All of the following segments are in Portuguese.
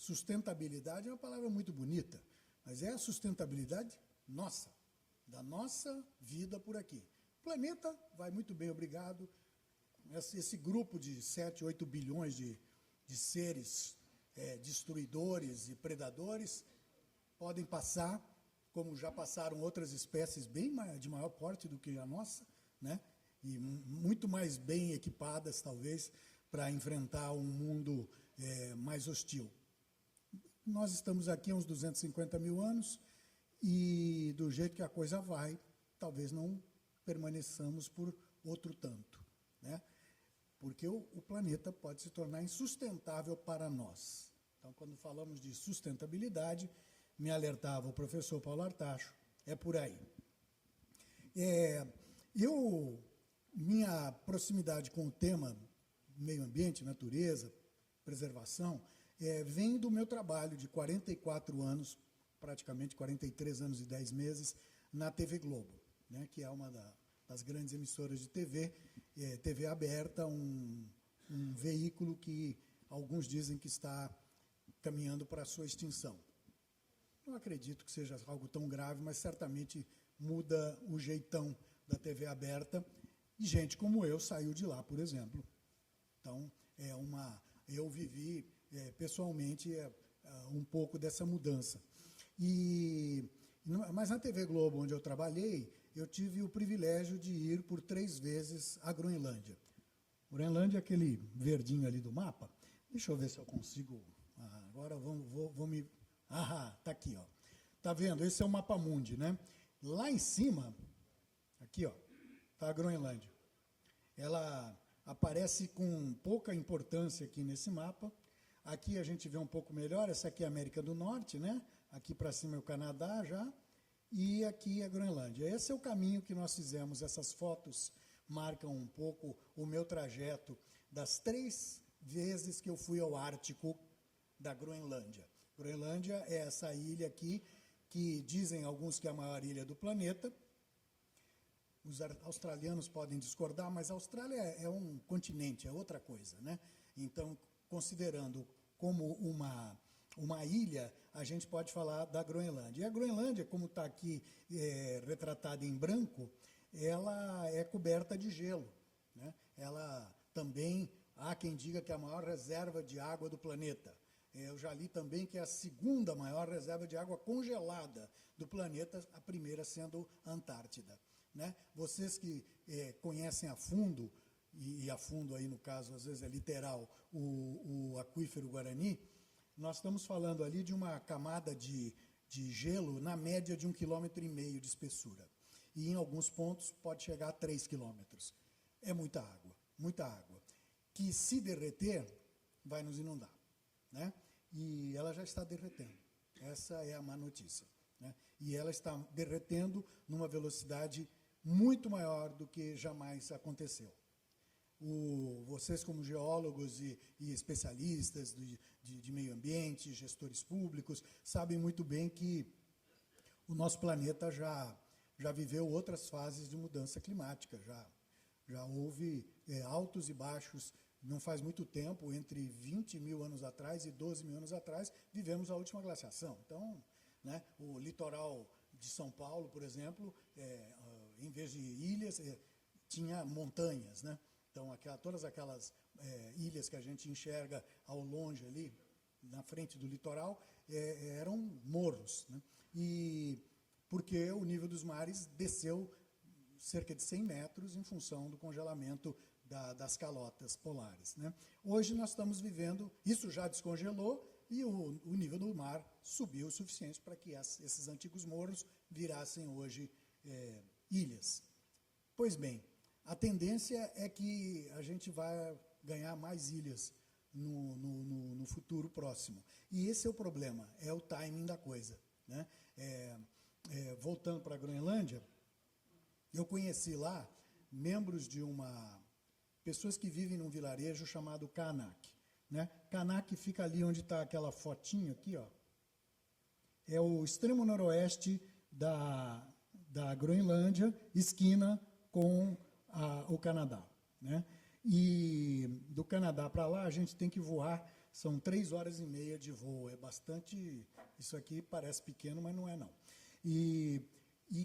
sustentabilidade é uma palavra muito bonita, mas é a sustentabilidade nossa, da nossa vida por aqui. O planeta vai muito bem, obrigado. Esse grupo de 7, 8 bilhões de seres destruidores e predadores podem passar, como já passaram outras espécies bem de maior porte do que a nossa, né? E muito mais bem equipadas, talvez, para enfrentar um mundo mais hostil. Nós estamos aqui há uns 250 mil anos e, do jeito que a coisa vai, talvez não permaneçamos por outro tanto, né? Porque o planeta pode se tornar insustentável para nós. Então, quando falamos de sustentabilidade, me alertava o professor Paulo Artacho, é por aí. Minha proximidade com o tema meio ambiente, natureza, preservação, vem do meu trabalho de 44 anos, praticamente 43 anos e 10 meses, na TV Globo, né, que é uma das grandes emissoras de TV, TV aberta, um veículo que alguns dizem que está caminhando para a sua extinção. Não acredito que seja algo tão grave, mas certamente muda o jeitão da TV aberta, e gente como eu saiu de lá, por exemplo. Então, eu vivi pessoalmente um pouco dessa mudança. Mas na TV Globo, onde eu trabalhei, eu tive o privilégio de ir por 3 vezes à Groenlândia. Groenlândia é aquele verdinho ali do mapa. Deixa eu ver se eu consigo. Agora vou me... está aqui, ó. Tá vendo? Esse é o mapa mundi, né? Lá em cima, aqui, ó, está a Groenlândia. Ela aparece com pouca importância aqui nesse mapa. Aqui a gente vê um pouco melhor, essa aqui é a América do Norte, né? Aqui para cima é o Canadá já, e aqui é a Groenlândia. Esse é o caminho que nós fizemos. Essas fotos marcam um pouco o meu trajeto das 3 vezes que eu fui ao Ártico da Groenlândia. Groenlândia é essa ilha aqui, que dizem alguns que é a maior ilha do planeta. Os australianos podem discordar, mas a Austrália é um continente, é outra coisa, né? Então, considerando como uma ilha, a gente pode falar da Groenlândia. E a Groenlândia, como está aqui retratada em branco, ela é coberta de gelo, né? Ela também, há quem diga que é a maior reserva de água do planeta. Eu já li também que é a segunda maior reserva de água congelada do planeta, a primeira sendo a Antártida, né? Vocês que conhecem a fundo, e a fundo aí no caso às vezes é literal, o aquífero Guarani, nós estamos falando ali de uma camada de gelo na média de 1,5 km de espessura. E em alguns pontos pode chegar a 3 quilômetros. É muita água, que se derreter vai nos inundar, né? E ela já está derretendo. Essa é a má notícia, né? E ela está derretendo numa velocidade muito maior do que jamais aconteceu. Vocês, como geólogos e especialistas de meio ambiente, gestores públicos, sabem muito bem que o nosso planeta já viveu outras fases de mudança climática, já houve altos e baixos. Não faz muito tempo, entre 20 mil anos atrás e 12 mil anos atrás, vivemos a última glaciação. Então, né, o litoral de São Paulo, por exemplo, em vez de ilhas, tinha montanhas, né? Então, todas aquelas ilhas que a gente enxerga ao longe ali, na frente do litoral, eram morros, né? E porque o nível dos mares desceu cerca de 100 metros em função do congelamento das calotas polares, né? Hoje nós estamos vivendo, isso já descongelou e o nível do mar subiu o suficiente para que esses antigos morros virassem hoje ilhas. Pois bem, a tendência é que a gente vai ganhar mais ilhas no futuro próximo. E esse é o problema, é o timing da coisa, né? Voltando para a Groenlândia, eu conheci lá membros de pessoas que vivem num vilarejo chamado Qaanaaq, né? Qaanaaq fica ali onde está aquela fotinho aqui, ó. É o extremo noroeste da Groenlândia, esquina com o Canadá, né? E do Canadá para lá a gente tem que voar São 3 horas e meia de voo. É bastante... Isso aqui parece pequeno, mas não é, não. E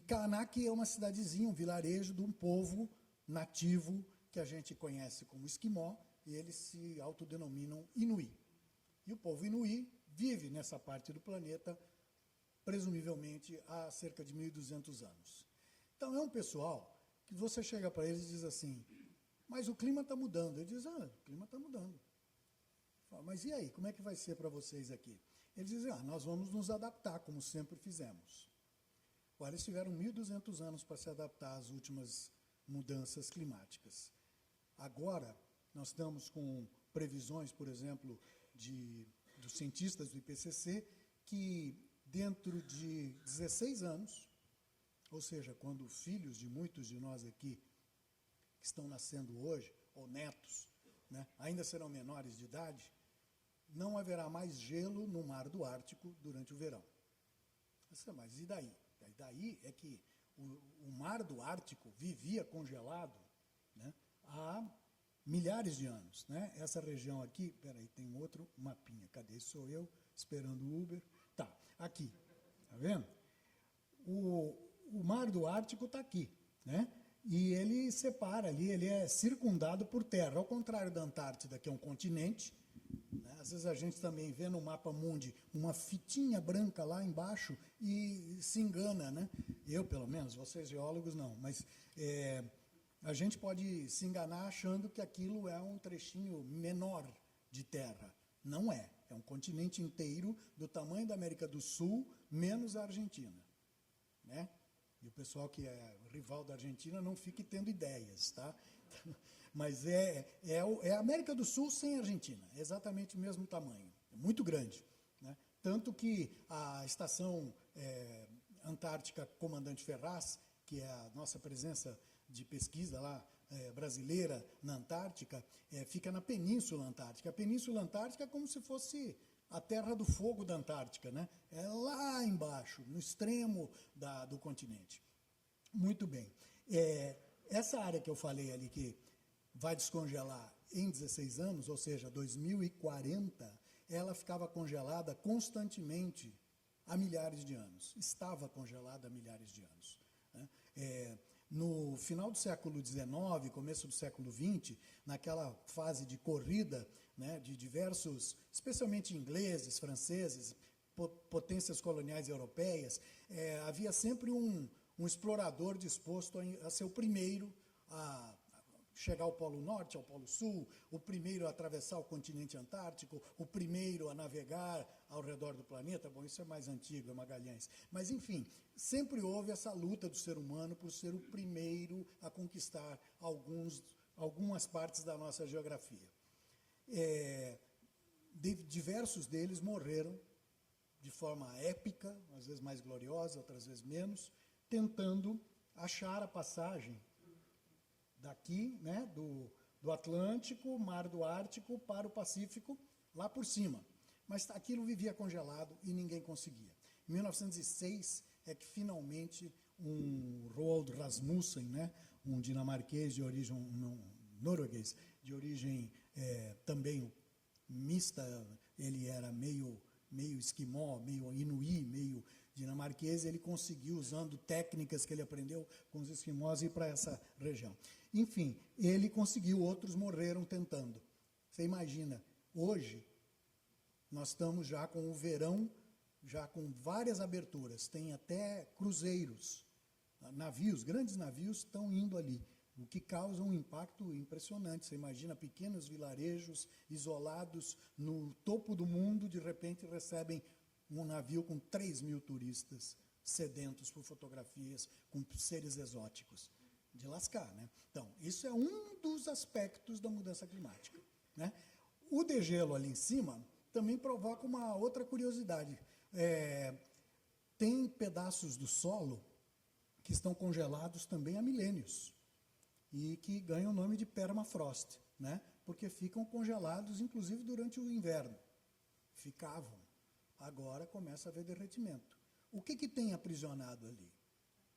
Kaanak é uma cidadezinha, um vilarejo de um povo nativo que a gente conhece como esquimó, e eles se autodenominam Inuí. E o povo Inuí vive nessa parte do planeta, presumivelmente, há cerca de 1.200 anos. Então, é um pessoal que você chega para eles e diz assim, mas o clima está mudando. Ele diz, o clima está mudando. Fala, mas e aí, como é que vai ser para vocês aqui? Eles dizem, nós vamos nos adaptar, como sempre fizemos. Agora, eles tiveram 1.200 anos para se adaptar às últimas mudanças climáticas. Agora, nós estamos com previsões, por exemplo, dos cientistas do IPCC, que dentro de 16 anos, ou seja, quando filhos de muitos de nós aqui, que estão nascendo hoje, ou netos, né, ainda serão menores de idade, não haverá mais gelo no mar do Ártico durante o verão. Mas e daí? Daí é que o mar do Ártico vivia congelado, né, há milhares de anos. Né? Essa região aqui, peraí, tem um outro mapinha. Cadê? Sou eu esperando o Uber. Tá, aqui. Tá vendo? O mar do Ártico está aqui, né? E ele separa ali, ele é circundado por terra. Ao contrário da Antártida, que é um continente, né? Às vezes a gente também vê no mapa mundi uma fitinha branca lá embaixo e se engana, né? Eu, pelo menos, vocês geólogos não, mas a gente pode se enganar achando que aquilo é um trechinho menor de terra. Não é. É um continente inteiro do tamanho da América do Sul, menos a Argentina, né? E o pessoal que é rival da Argentina não fique tendo ideias, tá? Mas é a América do Sul sem Argentina, é exatamente o mesmo tamanho, é muito grande. Né? Tanto que a estação Antártica Comandante Ferraz, que é a nossa presença de pesquisa lá brasileira na Antártica, fica na Península Antártica. A Península Antártica é como se fosse a terra do fogo da Antártica, né? É lá embaixo, no extremo do continente. Muito bem. Essa área que eu falei ali, que vai descongelar em 16 anos, ou seja, 2040, ela ficava congelada constantemente há milhares de anos. Estava congelada há milhares de anos. Né? No final do século XIX, começo do século XX, naquela fase de corrida, né, de diversos, especialmente ingleses, franceses, potências coloniais europeias, havia sempre um explorador disposto a ser o primeiro a chegar ao Polo Norte, ao Polo Sul, o primeiro a atravessar o continente antártico, o primeiro a navegar ao redor do planeta. Bom, isso é mais antigo, é Magalhães. Mas, enfim, sempre houve essa luta do ser humano por ser o primeiro a conquistar algumas partes da nossa geografia. Diversos deles morreram de forma épica, às vezes mais gloriosa, outras vezes menos, tentando achar a passagem daqui, né, do Atlântico, Mar do Ártico, para o Pacífico, lá por cima. Mas aquilo vivia congelado e ninguém conseguia. Em 1906 é que finalmente um Roald Rasmussen, né, um dinamarquês de origem, norueguês, de origem também mista, ele era meio esquimó, meio inuí, meio dinamarquês, ele conseguiu, usando técnicas que ele aprendeu com os esquimós, ir para essa região. Enfim, ele conseguiu, outros morreram tentando. Você imagina, hoje nós estamos já com o verão, já com várias aberturas, tem até cruzeiros, navios, grandes navios estão indo ali, o que causa um impacto impressionante. Você imagina pequenos vilarejos isolados no topo do mundo, de repente recebem um navio com 3.000 turistas sedentos por fotografias com seres exóticos. De lascar, né? Então, isso é um dos aspectos da mudança climática. Né? O degelo ali em cima também provoca uma outra curiosidade. Tem pedaços do solo que estão congelados também há milênios e que ganham o nome de permafrost, né? Porque ficam congelados, inclusive, durante o inverno. Ficavam. Agora começa a haver derretimento. O que tem aprisionado ali?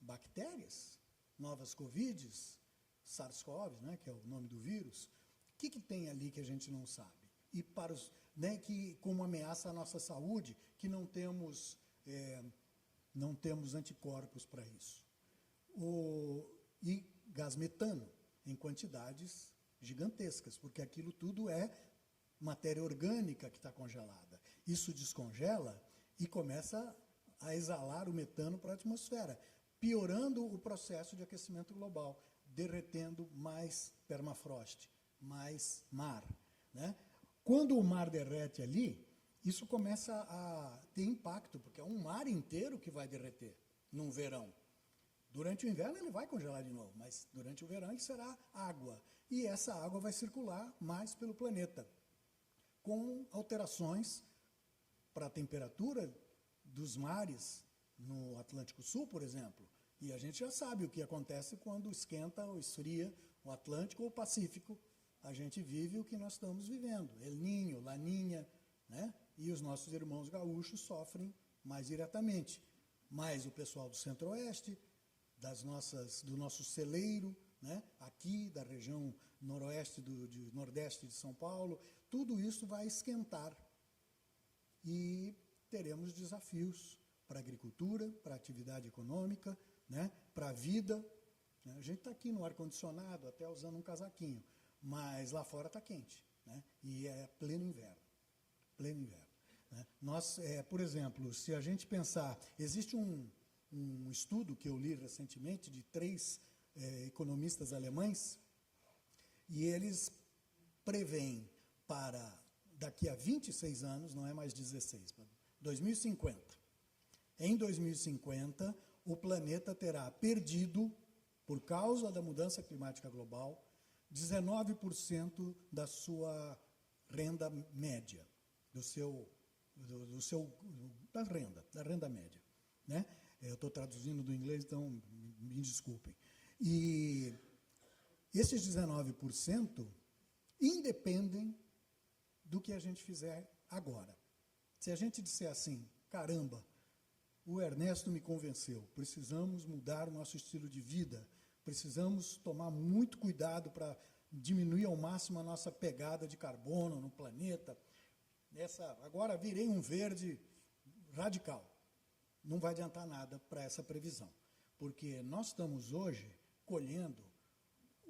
Bactérias, novas Covids, SARS-CoV, né, que é o nome do vírus. O que tem ali que a gente não sabe? E para né, que como ameaça à nossa saúde, que não temos anticorpos para isso. E gás metano, em quantidades gigantescas, porque aquilo tudo é matéria orgânica que está congelada. Isso descongela e começa a exalar o metano para a atmosfera, piorando o processo de aquecimento global, derretendo mais permafrost, mais mar, né? Quando o mar derrete ali, isso começa a ter impacto, porque é um mar inteiro que vai derreter num verão. Durante o inverno ele vai congelar de novo, mas durante o verão ele será água. E essa água vai circular mais pelo planeta, com alterações para a temperatura dos mares no Atlântico Sul, por exemplo. E a gente já sabe o que acontece quando esquenta ou esfria o Atlântico ou o Pacífico. A gente vive o que nós estamos vivendo, El Niño, Laninha, né? E os nossos irmãos gaúchos sofrem mais diretamente. Mas o pessoal do Centro-Oeste, do nosso celeiro, né? Aqui da região noroeste, nordeste de São Paulo, tudo isso vai esquentar. E teremos desafios para a agricultura, para a atividade econômica, né? Para a vida. A gente está aqui no ar-condicionado, até usando um casaquinho, mas lá fora está quente, né? E é pleno inverno. Pleno inverno, né? Por exemplo, se a gente pensar, existe um estudo que eu li recentemente de 3 economistas alemães, e eles preveem para daqui a 26 anos, não é mais 16, 2050. Em 2050, o planeta terá perdido, por causa da mudança climática global, 19% da sua renda média, da renda média, né? Eu estou traduzindo do inglês, então me desculpem. E esses 19% independem do que a gente fizer agora. Se a gente disser assim, caramba, o Ernesto me convenceu, precisamos mudar o nosso estilo de vida, precisamos tomar muito cuidado para diminuir ao máximo a nossa pegada de carbono no planeta. Agora virei um verde radical. Não vai adiantar nada para essa previsão, porque nós estamos hoje colhendo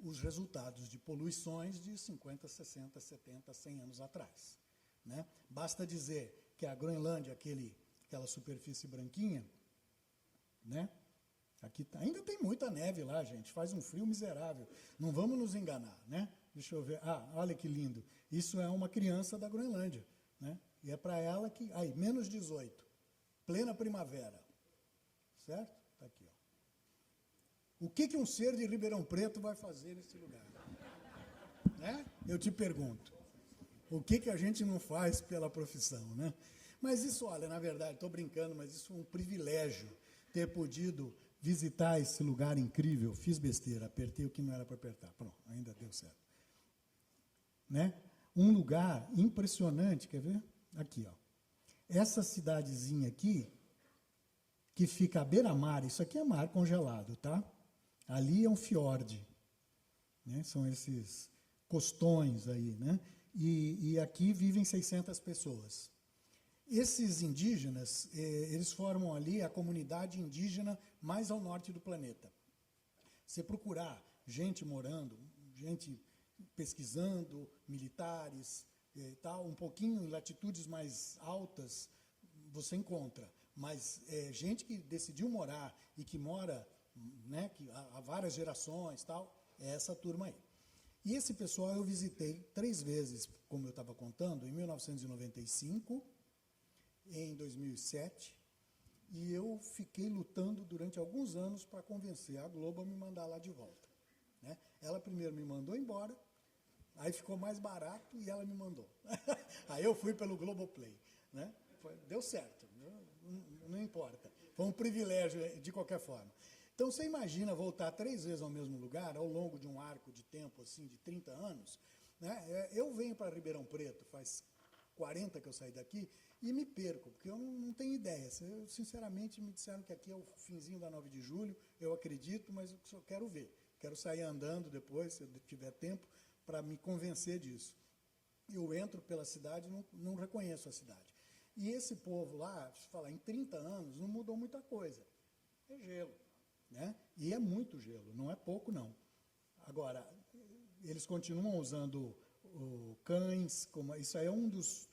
os resultados de poluições de 50, 60, 70, 100 anos atrás, né? Basta dizer que a Groenlândia, aquela superfície branquinha, né? Aqui ainda tem muita neve lá, gente, faz um frio miserável. Não vamos nos enganar, né? Deixa eu ver. Olha que lindo. Isso é uma criança da Groenlândia, né? E é para ela que... Aí, menos 18. Plena primavera. Certo? Está aqui, ó. O que um ser de Ribeirão Preto vai fazer nesse lugar? Né? Eu te pergunto. O que a gente não faz pela profissão, né? Mas isso, olha, na verdade, estou brincando, mas isso é um privilégio ter podido visitar esse lugar incrível. Fiz besteira, apertei o que não era para apertar. Pronto, ainda deu certo. Né? Um lugar impressionante, quer ver? Aqui, ó. Essa cidadezinha aqui, que fica à beira-mar, isso aqui é mar congelado, tá? Ali é um fiord, né? São esses costões aí, né? E aqui vivem 600 pessoas. Esses indígenas, eles formam ali a comunidade indígena mais ao norte do planeta. Se procurar gente morando, gente pesquisando, militares, tal, um pouquinho em latitudes mais altas, você encontra. Mas gente que decidiu morar e que mora, né, que há várias gerações, tal, é essa turma aí. E esse pessoal eu visitei 3 vezes, como eu estava contando, em 1995, em 2007, e eu fiquei lutando durante alguns anos para convencer a Globo a me mandar lá de volta, né? Ela primeiro me mandou embora, aí ficou mais barato e ela me mandou. Aí eu fui pelo Globoplay, né? Deu certo, não importa. Foi um privilégio de qualquer forma. Então você imagina voltar 3 vezes ao mesmo lugar, ao longo de um arco de tempo assim, de 30 anos, né? Eu venho para Ribeirão Preto, faz 40 que eu saí daqui, e me perco, porque eu não tenho ideia. Eu, sinceramente, me disseram que aqui é o finzinho da 9 de julho, eu acredito, mas eu só quero ver. Quero sair andando depois, se eu tiver tempo, para me convencer disso. eu entro pela cidade e não reconheço a cidade. E esse povo lá, se falar, em 30 anos, não mudou muita coisa. É gelo, né? E é muito gelo, não é pouco, não. Agora, eles continuam usando cães, isso aí é um dos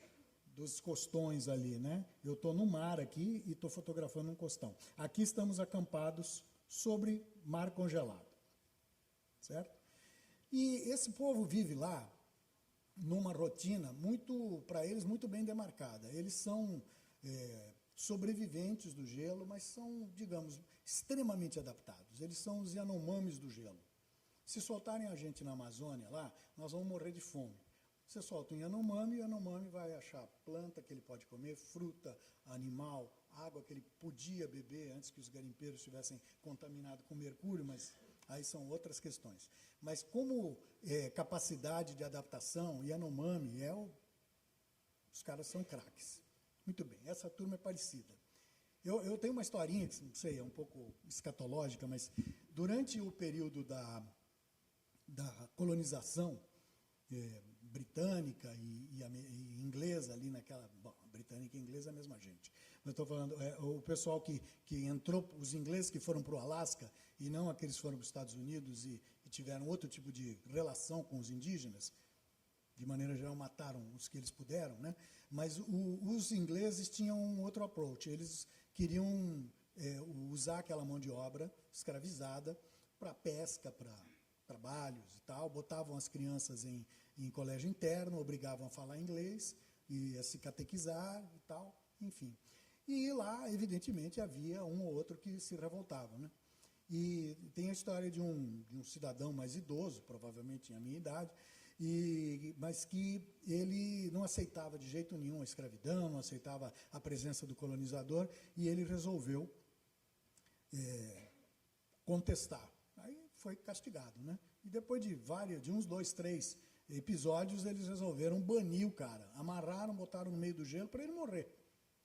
costões ali, né? Eu estou no mar aqui e estou fotografando um costão. Aqui estamos acampados sobre mar congelado, certo? E esse povo vive lá numa rotina para eles, muito bem demarcada. Eles são sobreviventes do gelo, mas são, digamos, extremamente adaptados. Eles são os Yanomamis do gelo. Se soltarem a gente na Amazônia lá, nós vamos morrer de fome. Você solta um Yanomami, o Yanomami vai achar planta que ele pode comer, fruta, animal, água que ele podia beber antes que os garimpeiros estivessem contaminados com mercúrio, mas aí são outras questões. Mas como capacidade de adaptação, Yanomami, os caras são craques. Muito bem, essa turma é parecida. Eu tenho uma historinha, que não sei, é um pouco escatológica, mas durante o período da colonização britânica e inglesa ali naquela... Bom, britânica e inglesa é a mesma gente. Eu estou falando, o pessoal que entrou, os ingleses que foram para o Alasca, e não aqueles que foram para os Estados Unidos e tiveram outro tipo de relação com os indígenas, de maneira geral mataram os que eles puderam, né? Mas os ingleses tinham um outro approach, eles queriam usar aquela mão de obra escravizada para pesca, para trabalhos e tal, botavam as crianças em colégio interno, obrigavam a falar inglês e a se catequizar e tal, enfim. E lá, evidentemente, havia um ou outro que se revoltava, né? E tem a história de um cidadão mais idoso, provavelmente a minha idade, mas que ele não aceitava de jeito nenhum a escravidão, não aceitava a presença do colonizador, e ele resolveu contestar. Aí foi castigado, né? E depois de uns 2, 3 episódios, eles resolveram banir o cara. Amarraram, botaram no meio do gelo para ele morrer,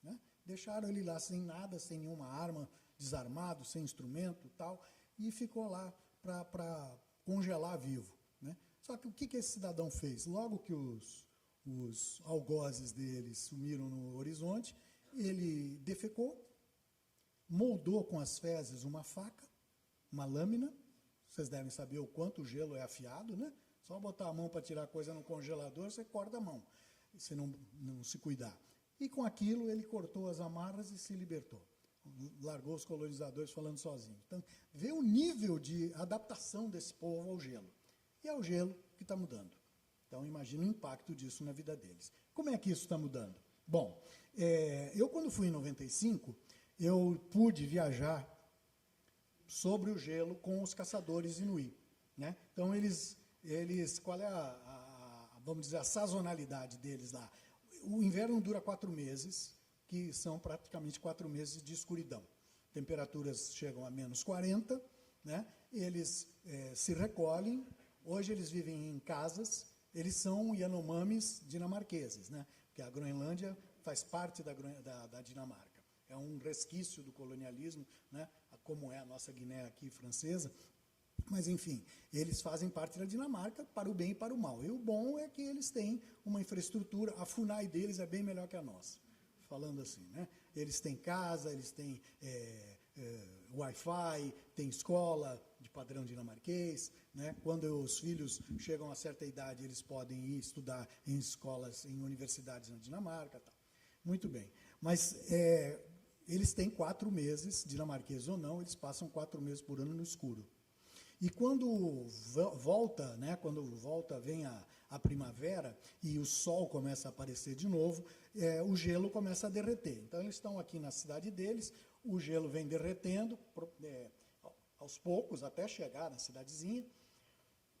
né? Deixaram ele lá sem nada, sem nenhuma arma, desarmado, sem instrumento e tal, e ficou lá para congelar vivo, né? Só que o que esse cidadão fez? Logo que os algozes dele sumiram no horizonte, ele defecou, moldou com as fezes uma faca, uma lâmina. Vocês devem saber o quanto o gelo é afiado, né? Só botar a mão para tirar coisa no congelador, você corta a mão, se não se cuidar. E com aquilo ele cortou as amarras e se libertou. Largou os colonizadores falando sozinho. Então, vê o nível de adaptação desse povo ao gelo. E é o gelo que está mudando. Então, imagina o impacto disso na vida deles. Como é que isso está mudando? Bom, eu quando fui em 95, eu pude viajar sobre o gelo com os caçadores inuí, né? Então, eles qual é vamos dizer, a sazonalidade deles lá? O inverno dura 4 meses, que são praticamente 4 meses de escuridão. Temperaturas chegam a menos 40, né? Eles se recolhem. Hoje eles vivem em casas, eles são Yanomamis dinamarqueses, né? Porque a Groenlândia faz parte da Dinamarca. É um resquício do colonialismo, né? Como é a nossa Guiné aqui francesa. Mas, enfim, eles fazem parte da Dinamarca para o bem e para o mal. E o bom é que eles têm uma infraestrutura, a FUNAI deles é bem melhor que a nossa, falando assim, né? Eles têm casa, eles têm Wi-Fi, têm escola de padrão dinamarquês, né? Quando os filhos chegam a certa idade, eles podem ir estudar em escolas, em universidades na Dinamarca. Tal. Muito bem. Mas eles têm 4 meses, dinamarqueses ou não, eles passam 4 meses por ano no escuro. E quando volta, né, vem a primavera e o sol começa a aparecer de novo, o gelo começa a derreter. Então, eles estão aqui na cidade deles, o gelo vem derretendo aos poucos, até chegar na cidadezinha,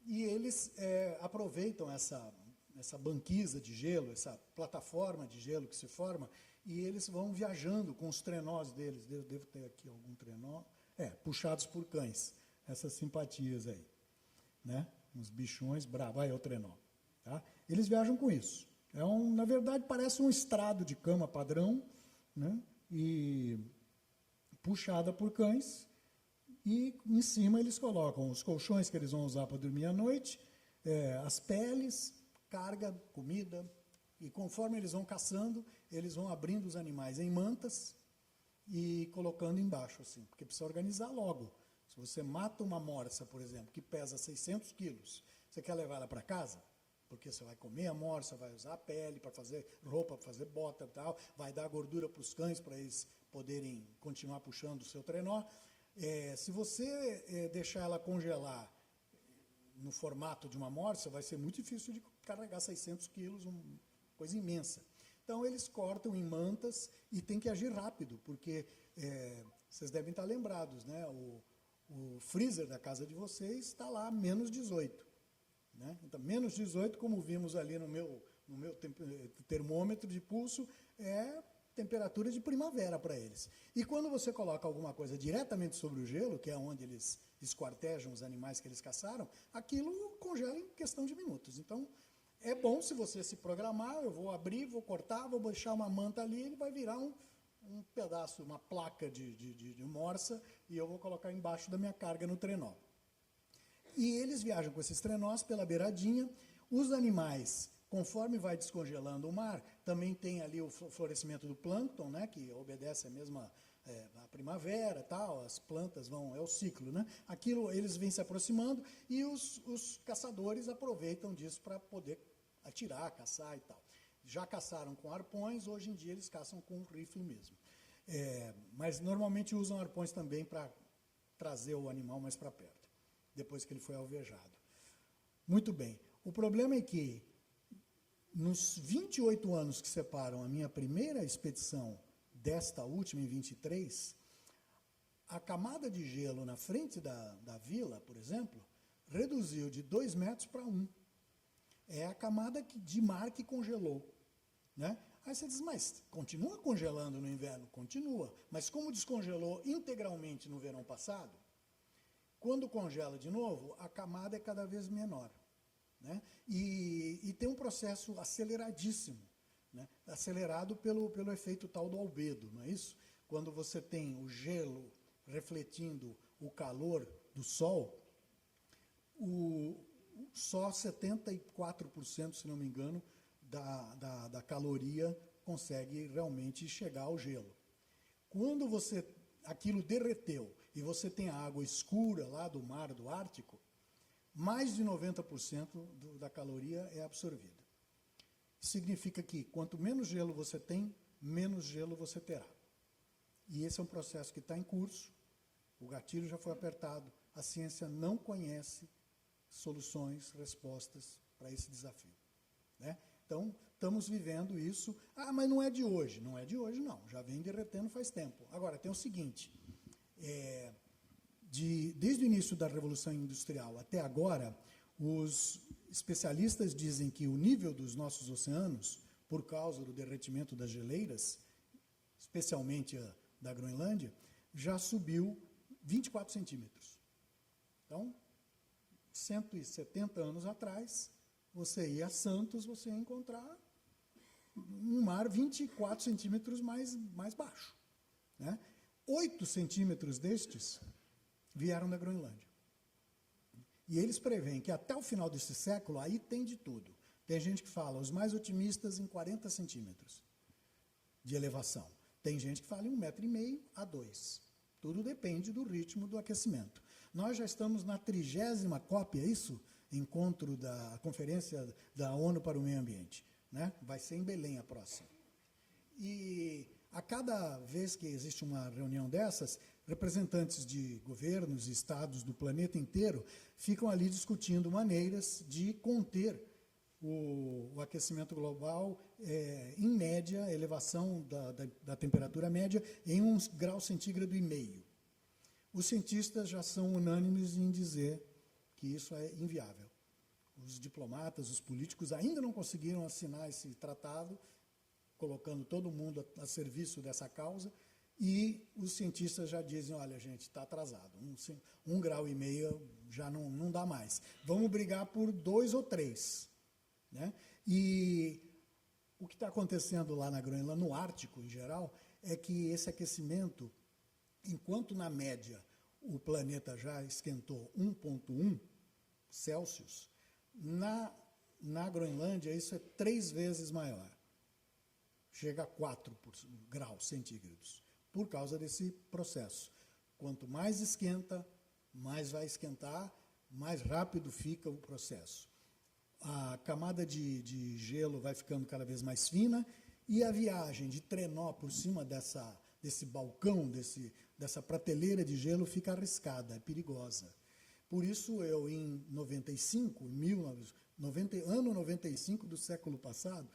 e eles aproveitam essa banquisa de gelo, essa plataforma de gelo que se forma, e eles vão viajando com os trenós deles. Devo ter aqui algum trenó. Puxados por cães. Essas simpatias aí, né? Uns bichões bravos, aí é o trenó. Tá? Eles viajam com isso. Na verdade, parece um estrado de cama padrão, né? E puxada por cães, e em cima eles colocam os colchões que eles vão usar para dormir à noite, as peles, carga, comida, e conforme eles vão caçando, eles vão abrindo os animais em mantas e colocando embaixo, assim, porque precisa organizar logo. Se você mata uma morsa, por exemplo, que pesa 600 quilos, você quer levar ela para casa? Porque você vai comer a morsa, vai usar a pele para fazer roupa, para fazer bota e tal, vai dar gordura para os cães, para eles poderem continuar puxando o seu trenó. Se você deixar ela congelar no formato de uma morsa, vai ser muito difícil de carregar 600 quilos, uma coisa imensa. Então, eles cortam em mantas e tem que agir rápido, porque vocês devem estar lembrados, né? O freezer da casa de vocês está lá menos 18. Né? Então, menos 18, como vimos ali no meu termômetro de pulso, é temperatura de primavera para eles. E quando você coloca alguma coisa diretamente sobre o gelo, que é onde eles esquartejam os animais que eles caçaram, aquilo congela em questão de minutos. Então, é bom se você se programar, eu vou abrir, vou cortar, vou deixar uma manta ali, ele vai virar um pedaço, uma placa de morsa, e eu vou colocar embaixo da minha carga no trenó. E eles viajam com esses trenós pela beiradinha. Os animais, conforme vai descongelando o mar, também tem ali o florescimento do plâncton, né, que obedece a mesma a primavera, tal, as plantas vão, é o ciclo, né? Aquilo, eles vêm se aproximando e os caçadores aproveitam disso para poder atirar, caçar e tal. Já caçaram com arpões, hoje em dia eles caçam com rifle mesmo. Mas normalmente usam arpões também para trazer o animal mais para perto, depois que ele foi alvejado. Muito bem. O problema é que, nos 28 anos que separam a minha primeira expedição desta última, em 23, a camada de gelo na frente da vila, por exemplo, reduziu de 2 metros para 1. É a camada de mar que congelou. Né? Aí você diz, mas continua congelando no inverno? Continua. Mas como descongelou integralmente no verão passado, quando congela de novo, a camada é cada vez menor. Né? E tem um processo aceleradíssimo, né? Acelerado pelo efeito tal do albedo, não é isso? Quando você tem o gelo refletindo o calor do sol, só 74%, se não me engano, da caloria consegue realmente chegar ao gelo. Quando aquilo derreteu e você tem a água escura lá do mar do Ártico, mais de 90% da caloria é absorvida. Significa que quanto menos gelo você tem, menos gelo você terá. E esse é um processo que está em curso, o gatilho já foi apertado, a ciência não conhece soluções, respostas para esse desafio. Né? Então, estamos vivendo isso. Ah, mas não é de hoje. Não é de hoje, não. Já vem derretendo faz tempo. Agora, tem o seguinte, desde o início da Revolução Industrial até agora, os especialistas dizem que o nível dos nossos oceanos, por causa do derretimento das geleiras, especialmente a da Groenlândia, já subiu 24 centímetros. Então, 170 anos atrás, você ia a Santos, você ia encontrar um mar 24 centímetros mais baixo. Né? 8 centímetros destes vieram da Groenlândia. E eles preveem que até o final desse século, aí tem de tudo. Tem gente que fala, os mais otimistas, em 40 centímetros de elevação. Tem gente que fala em 1,5 metro a 2. Tudo depende do ritmo do aquecimento. Nós já estamos na 30ª COP, é isso? Encontro da Conferência da ONU para o Meio Ambiente. Né? Vai ser em Belém a próxima. E a cada vez que existe uma reunião dessas, representantes de governos e estados do planeta inteiro ficam ali discutindo maneiras de conter o aquecimento global, em média, a elevação da temperatura média em 1,5 graus centígrados. Os cientistas já são unânimes em dizer que isso é inviável. Os diplomatas, os políticos ainda não conseguiram assinar esse tratado, colocando todo mundo a serviço dessa causa, e os cientistas já dizem, olha, gente, está atrasado, 1,5 graus já não dá mais. Vamos brigar por 2 ou 3. Né? E o que está acontecendo lá na Groenlândia, no Ártico em geral, é que esse aquecimento, enquanto na média o planeta já esquentou 1,1 Celsius, Na Groenlândia, isso é 3 vezes maior. Chega a 4 graus centígrados, por causa desse processo. Quanto mais esquenta, mais vai esquentar, mais rápido fica o processo. A camada de gelo vai ficando cada vez mais fina e a viagem de trenó por cima desse balcão, dessa prateleira de gelo fica arriscada, é perigosa. Por isso eu, em 95, ano 95 do século passado,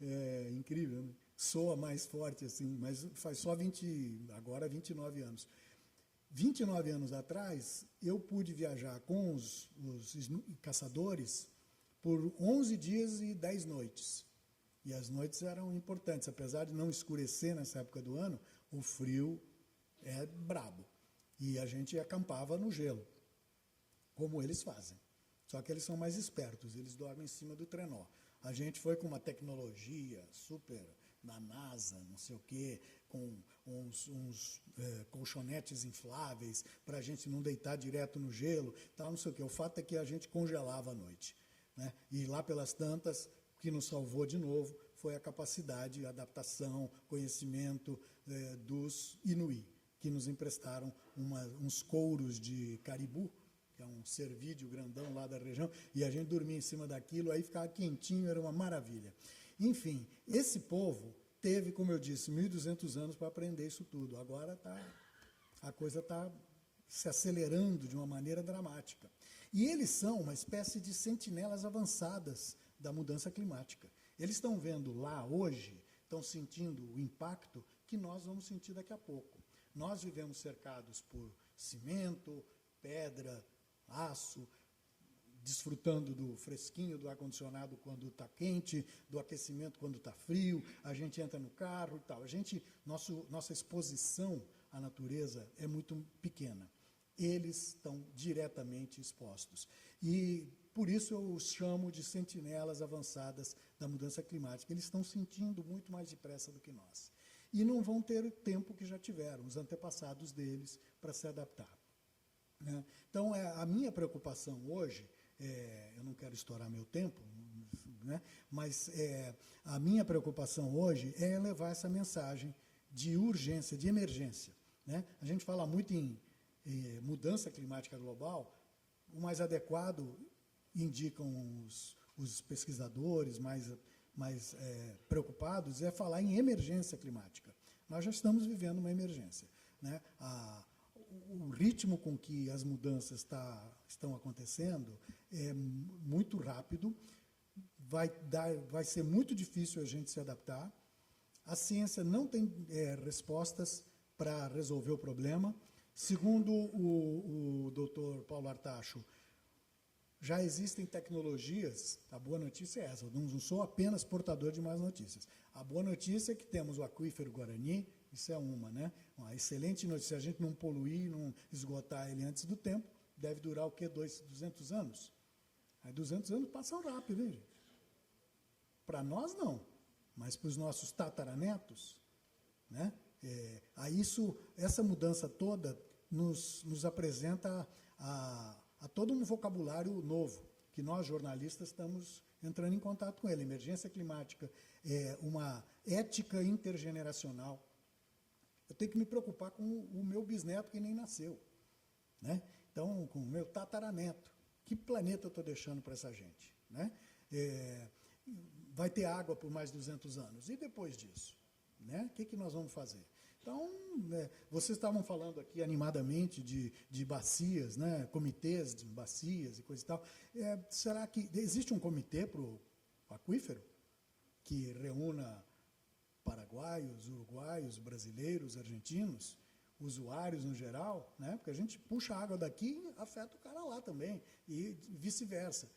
é incrível, né? Soa mais forte assim, mas faz só 29 anos. 29 anos atrás, eu pude viajar com os caçadores por 11 dias e 10 noites. E as noites eram importantes, apesar de não escurecer nessa época do ano, o frio é brabo. E a gente acampava no gelo, como eles fazem. Só que eles são mais espertos, eles dormem em cima do trenó. A gente foi com uma tecnologia super da NASA, não sei o quê, com uns colchonetes infláveis para a gente não deitar direto no gelo, tal, não sei o quê. O fato é que a gente congelava à noite, né? E lá pelas tantas, o que nos salvou de novo foi a capacidade, a adaptação, conhecimento dos Inuí, que nos emprestaram uns couros de caribu, que é um cervídeo grandão lá da região, e a gente dormia em cima daquilo, aí ficava quentinho, era uma maravilha. Enfim, esse povo teve, como eu disse, 1.200 anos para aprender isso tudo. Agora a coisa está se acelerando de uma maneira dramática. E eles são uma espécie de sentinelas avançadas da mudança climática. Eles estão vendo lá hoje, estão sentindo o impacto que nós vamos sentir daqui a pouco. Nós vivemos cercados por cimento, pedra, aço, desfrutando do fresquinho do ar-condicionado quando está quente, do aquecimento quando está frio, a gente entra no carro e tal. Nossa exposição à natureza é muito pequena. Eles estão diretamente expostos. E por isso eu os chamo de sentinelas avançadas da mudança climática. Eles estão sentindo muito mais depressa do que nós. E não vão ter o tempo que já tiveram, os antepassados deles, para se adaptar. Né? Então, a minha preocupação hoje, eu não quero estourar meu tempo, né? Mas a minha preocupação hoje é levar essa mensagem de urgência, de emergência. Né? A gente fala muito em mudança climática global, o mais adequado, indicam os pesquisadores mais preocupados, é falar em emergência climática. Nós já estamos vivendo uma emergência. Né? O ritmo com que as mudanças estão acontecendo é muito rápido, vai ser muito difícil a gente se adaptar. A ciência não tem respostas para resolver o problema. Segundo o doutor Paulo Artacho, já existem tecnologias, a boa notícia é essa, eu não sou apenas portador de más notícias. A boa notícia é que temos o aquífero Guarani, isso é né? Uma excelente notícia, se a gente não poluir, não esgotar ele antes do tempo, deve durar o quê? 200 anos? Aí 200 anos passam rápido, hein, gente? Para nós não, mas para os nossos tataranetos, né? Essa mudança toda nos apresenta a todo um vocabulário novo, que nós, jornalistas, estamos entrando em contato com ele. Emergência climática, uma ética intergeneracional. Eu tenho que me preocupar com o meu bisneto que nem nasceu. Né? Então, com o meu tataraneto. Que planeta eu estou deixando para essa gente? Né? Vai ter água por mais 200 anos. E depois disso? Né? O que nós vamos fazer? Então, vocês estavam falando aqui animadamente de bacias, né? Comitês de bacias e coisa e tal. Será que existe um comitê para o aquífero que reúna paraguaios, uruguaios, brasileiros, argentinos, usuários no geral? Né? Porque a gente puxa água daqui e afeta o cara lá também, e vice-versa.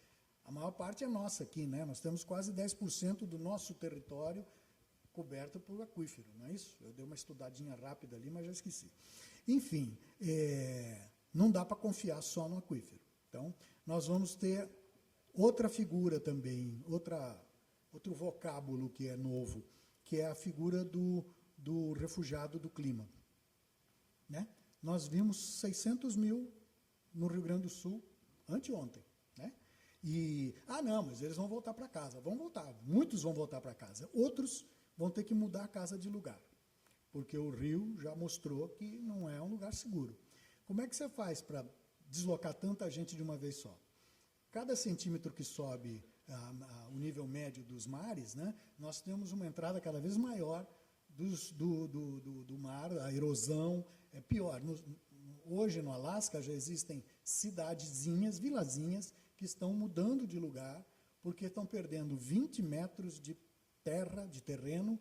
A maior parte é nossa aqui, né? Nós temos quase 10% do nosso território coberto por aquífero, não é isso? Eu dei uma estudadinha rápida ali, mas já esqueci. Enfim, não dá para confiar só no aquífero. Então, nós vamos ter outra figura também, outro vocábulo que é novo, que é a figura do refugiado do clima. Né? Nós vimos 600 mil no Rio Grande do Sul anteontem. Né? Não, mas eles vão voltar para casa. Vão voltar, muitos vão voltar para casa. Outros vão ter que mudar a casa de lugar, porque o rio já mostrou que não é um lugar seguro. Como é que você faz para deslocar tanta gente de uma vez só? Cada centímetro que sobe o nível médio dos mares, né, nós temos uma entrada cada vez maior do mar, a erosão é pior. Hoje no Alasca já existem cidadezinhas, vilazinhas, que estão mudando de lugar porque estão perdendo 20 metros de terra, de terreno,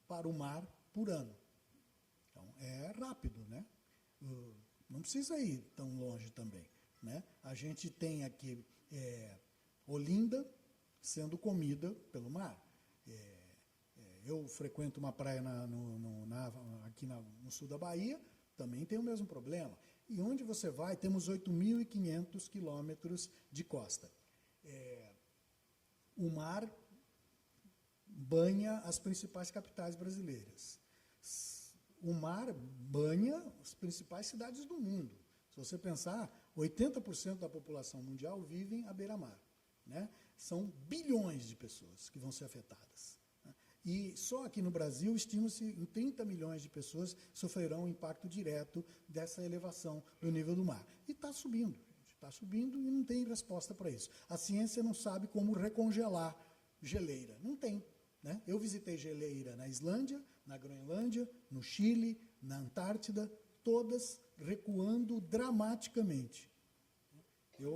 para o mar por ano. Então, é rápido, né? Não precisa ir tão longe também, né? A gente tem aqui Olinda sendo comida pelo mar. Eu frequento uma praia aqui no sul da Bahia, também tem o mesmo problema. E onde você vai, temos 8.500 quilômetros de costa. O mar banha as principais capitais brasileiras. O mar banha as principais cidades do mundo. Se você pensar, 80% da população mundial vivem à beira-mar, né? São bilhões de pessoas que vão ser afetadas. E só aqui no Brasil, estima-se em 30 milhões de pessoas sofrerão o impacto direto dessa elevação do nível do mar. E está subindo e não tem resposta para isso. A ciência não sabe como recongelar geleira. Não tem, né? Eu visitei geleira na Islândia, na Groenlândia, no Chile, na Antártida, todas recuando dramaticamente.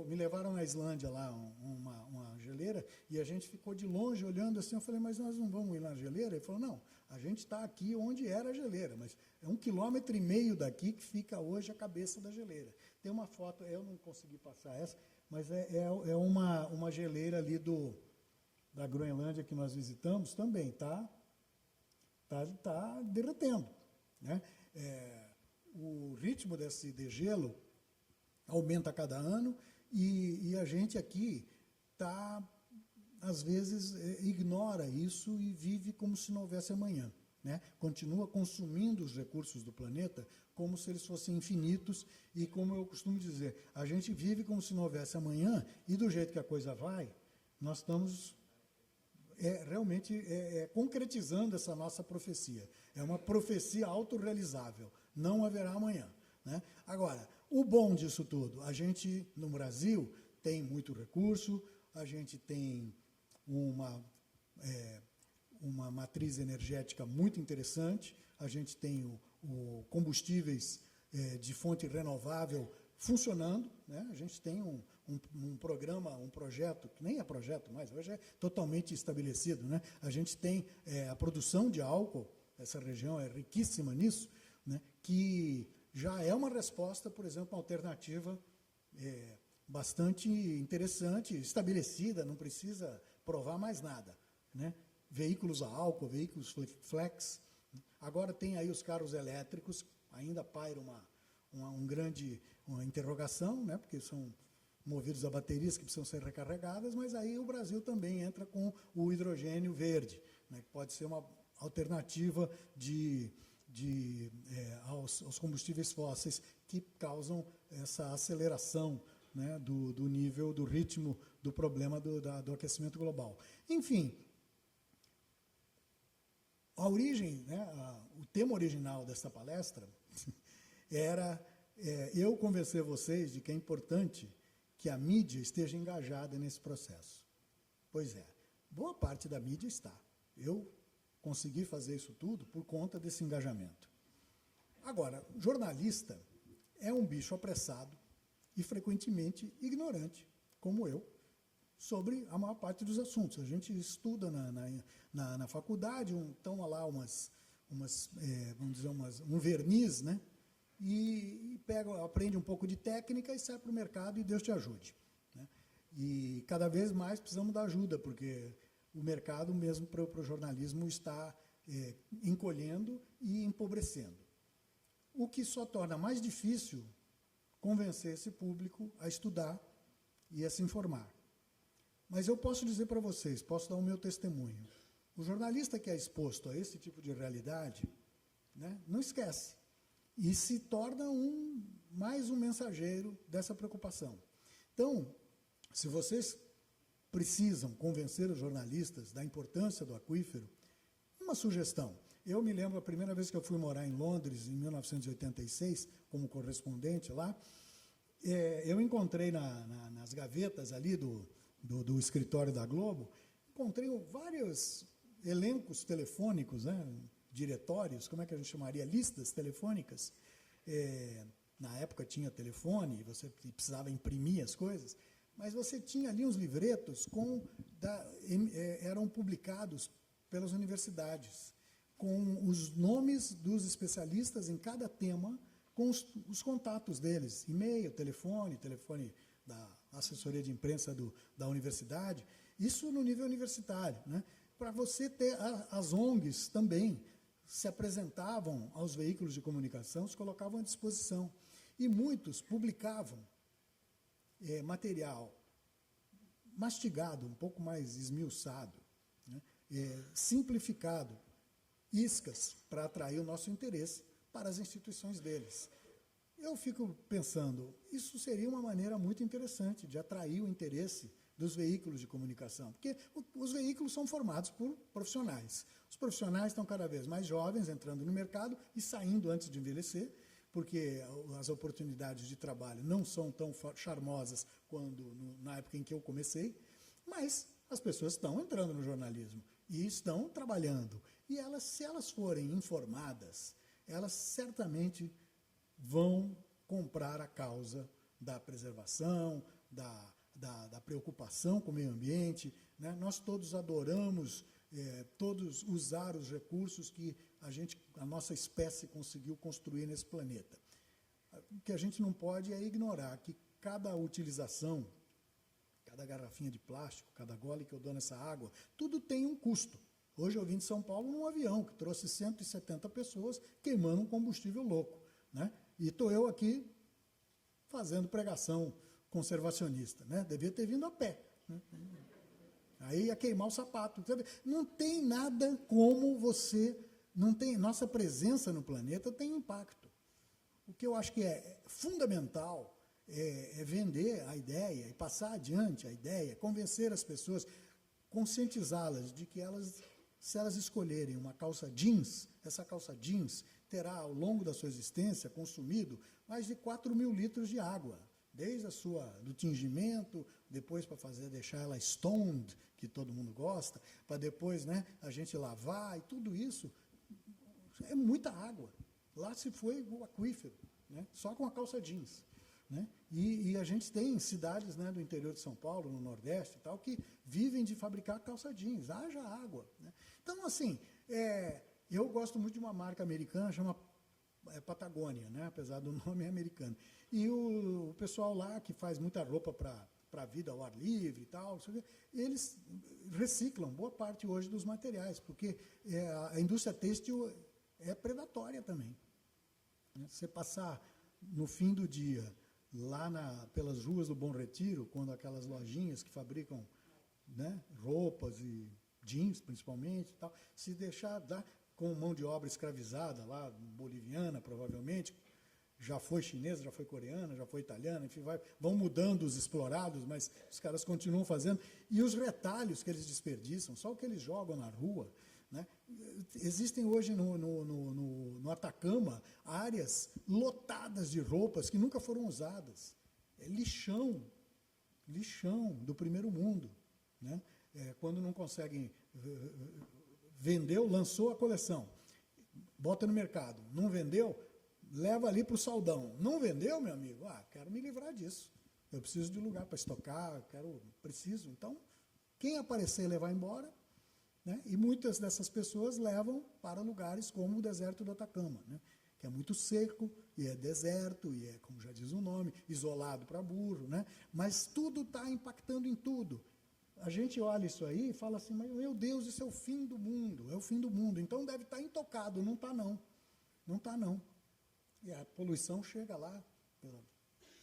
Me levaram na Islândia lá, uma geleira, e a gente ficou de longe olhando assim. Eu falei, mas nós não vamos ir na geleira? Ele falou, não, a gente está aqui onde era a geleira, mas é 1,5 km daqui que fica hoje a cabeça da geleira. Tem uma foto, eu não consegui passar essa, mas é uma geleira ali da Groenlândia que nós visitamos, também tá derretendo, né? O ritmo desse degelo aumenta a cada ano e a gente aqui às vezes, ignora isso e vive como se não houvesse amanhã, né? Continua consumindo os recursos do planeta como se eles fossem infinitos e, como eu costumo dizer, a gente vive como se não houvesse amanhã e, do jeito que a coisa vai, nós estamos realmente concretizando essa nossa profecia. É uma profecia autorrealizável. Não haverá amanhã, né? Agora, o bom disso tudo, a gente, no Brasil, tem muito recurso, a gente tem uma matriz energética muito interessante, a gente tem o combustíveis de fonte renovável funcionando, né? A gente tem um programa, um projeto, que nem é projeto mais, hoje é totalmente estabelecido, né? A gente tem a produção de álcool, essa região é riquíssima nisso, né? Que já é uma resposta, por exemplo, uma alternativa bastante interessante, estabelecida, não precisa provar mais nada, né? Veículos a álcool, veículos flex. Agora tem aí os carros elétricos, ainda paira uma interrogação, né? Porque são movidos a baterias que precisam ser recarregadas, mas aí o Brasil também entra com o hidrogênio verde, né? Que pode ser uma alternativa aos combustíveis fósseis que causam essa aceleração, né, do nível, do ritmo do problema do aquecimento global. Enfim, a origem, né, o tema original dessa palestra era eu convencer vocês de que é importante que a mídia esteja engajada nesse processo. Pois é, boa parte da mídia está. Eu consegui fazer isso tudo por conta desse engajamento. Agora, jornalista é um bicho apressado e frequentemente ignorante, como eu, sobre a maior parte dos assuntos. A gente estuda na faculdade, estão lá vamos dizer, um verniz, né? E aprende um pouco de técnica e sai para o mercado e Deus te ajude, né? E cada vez mais precisamos da ajuda, porque o mercado mesmo para o jornalismo está encolhendo e empobrecendo. O que só torna mais difícil convencer esse público a estudar e a se informar. Mas eu posso dizer para vocês, posso dar o meu testemunho. O jornalista que é exposto a esse tipo de realidade, né, não esquece e se torna mais um mensageiro dessa preocupação. Então, se vocês precisam convencer os jornalistas da importância do aquífero, uma sugestão. Eu me lembro a primeira vez que eu fui morar em Londres, em 1986, como correspondente lá, eu encontrei nas gavetas ali do escritório da Globo, encontrei vários elencos telefônicos, né, diretórios, como é que a gente chamaria? Listas telefônicas. Na época tinha telefone, você precisava imprimir as coisas, mas você tinha ali uns livretos eram publicados pelas universidades, com os nomes dos especialistas em cada tema, com os contatos deles, e-mail, telefone da assessoria de imprensa da universidade, isso no nível universitário, né? Para você ter as ONGs também se apresentavam aos veículos de comunicação, se colocavam à disposição. E muitos publicavam material mastigado, um pouco mais esmiuçado, né? Simplificado, iscas para atrair o nosso interesse para as instituições deles. Eu fico pensando, isso seria uma maneira muito interessante de atrair o interesse dos veículos de comunicação, porque os veículos são formados por profissionais. Os profissionais estão cada vez mais jovens, entrando no mercado e saindo antes de envelhecer, porque as oportunidades de trabalho não são tão charmosas quando na época em que eu comecei, mas as pessoas estão entrando no jornalismo e estão trabalhando. E se elas forem informadas, elas certamente vão comprar a causa da preservação, da preocupação com o meio ambiente, né? Nós todos adoramos todos usar os recursos que a nossa espécie conseguiu construir nesse planeta. O que a gente não pode é ignorar que cada utilização, cada garrafinha de plástico, cada gole que eu dou nessa água, tudo tem um custo. Hoje eu vim de São Paulo num avião que trouxe 170 pessoas queimando um combustível louco, né? E estou eu aqui fazendo pregação conservacionista, né? Devia ter vindo a pé, né? Aí ia queimar o sapato. Não tem nada como nossa presença no planeta tem impacto. O que eu acho que é fundamental é vender a ideia e passar adiante a ideia, convencer as pessoas, conscientizá-las de que se elas escolherem uma calça jeans, essa calça jeans terá, ao longo da sua existência, consumido mais de 4.000 litros de água, desde do tingimento, depois para deixar ela stoned, que todo mundo gosta, para depois, né, a gente lavar, e tudo isso é muita água. Lá se foi o aquífero, né, só com a calça jeans. Né? E a gente tem cidades, né, do interior de São Paulo, no Nordeste e tal, que vivem de fabricar calça jeans, haja água. Né? Então, assim, eu gosto muito de uma marca americana, chama Patagônia, né, apesar do nome americano. E o pessoal lá que faz muita roupa para a vida ao ar livre e tal, eles reciclam boa parte hoje dos materiais, porque a indústria têxtil é predatória também. Né? Você passar no fim do dia lá pelas ruas do Bom Retiro, quando aquelas lojinhas que fabricam, né, roupas e jeans, principalmente, e tal, se deixar com mão de obra escravizada lá, boliviana, provavelmente, já foi chinesa, já foi coreana, já foi italiana, enfim, vão mudando os explorados, mas os caras continuam fazendo. E os retalhos que eles desperdiçam, só o que eles jogam na rua. Né? Existem hoje no Atacama áreas lotadas de roupas que nunca foram usadas. É lixão do primeiro mundo. Né? Quando não conseguem, vendeu, lançou a coleção, bota no mercado, não vendeu, leva ali para o saldão. Não vendeu, meu amigo? Quero me livrar disso. Eu preciso de lugar para estocar, preciso. Então, quem aparecer e levar embora, né? E muitas dessas pessoas levam para lugares como o deserto do Atacama, né? Que é muito seco, e é deserto, e é, como já diz o nome, isolado para burro, né? Mas tudo está impactando em tudo. A gente olha isso aí e fala assim, mas, meu Deus, isso é o fim do mundo, é o fim do mundo. Então deve estar intocado. Não está, não. Não está, não. E a poluição chega lá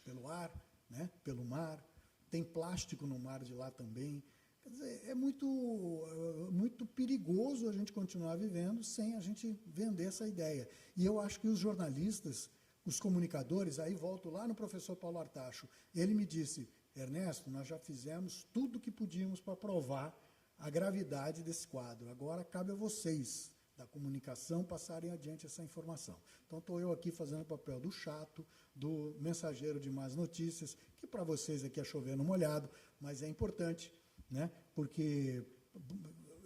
pelo ar, né? Pelo mar. Tem plástico no mar de lá também. Quer dizer, é muito perigoso a gente continuar vivendo sem a gente vender essa ideia. E eu acho que os jornalistas, os comunicadores, aí volto lá no professor Paulo Artacho, ele me disse, Ernesto, nós já fizemos tudo o que podíamos para provar a gravidade desse quadro. Agora cabe a vocês, da comunicação, passarem adiante essa informação. Então, estou eu aqui fazendo o papel do chato, do mensageiro de más notícias, que para vocês aqui é chover no molhado, mas é importante, né? Porque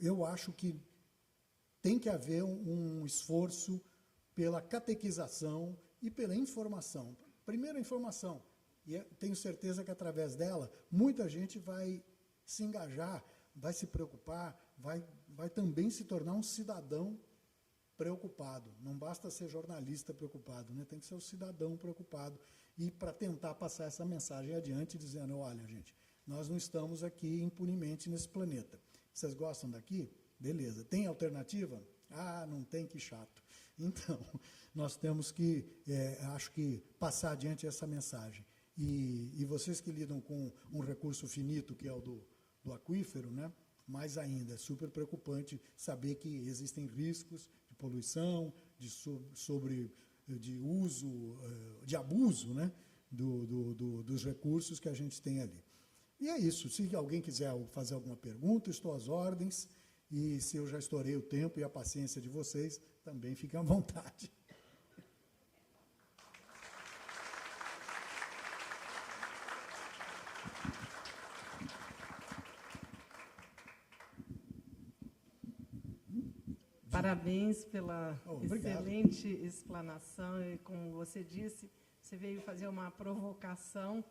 eu acho que tem que haver um esforço pela catequização e pela informação. Primeiro, a informação. E tenho certeza que, através dela, muita gente vai se engajar, vai se preocupar, vai também se tornar um cidadão preocupado. Não basta ser jornalista preocupado, né? Tem que ser um cidadão preocupado. E para tentar passar essa mensagem adiante, dizendo, olha, gente, nós não estamos aqui impunemente nesse planeta. Vocês gostam daqui? Beleza. Tem alternativa? Ah, não tem, que chato. Então, nós temos que, acho que, passar adiante essa mensagem. E vocês que lidam com um recurso finito, que é o do aquífero, né? Mais ainda, é super preocupante saber que existem riscos de poluição, de uso, de abuso, né? Dos recursos que a gente tem ali. E é isso. Se alguém quiser fazer alguma pergunta, estou às ordens. E se eu já estourei o tempo e a paciência de vocês, também fiquem à vontade. Parabéns pela excelente explanação. E, como você disse, você veio fazer uma provocação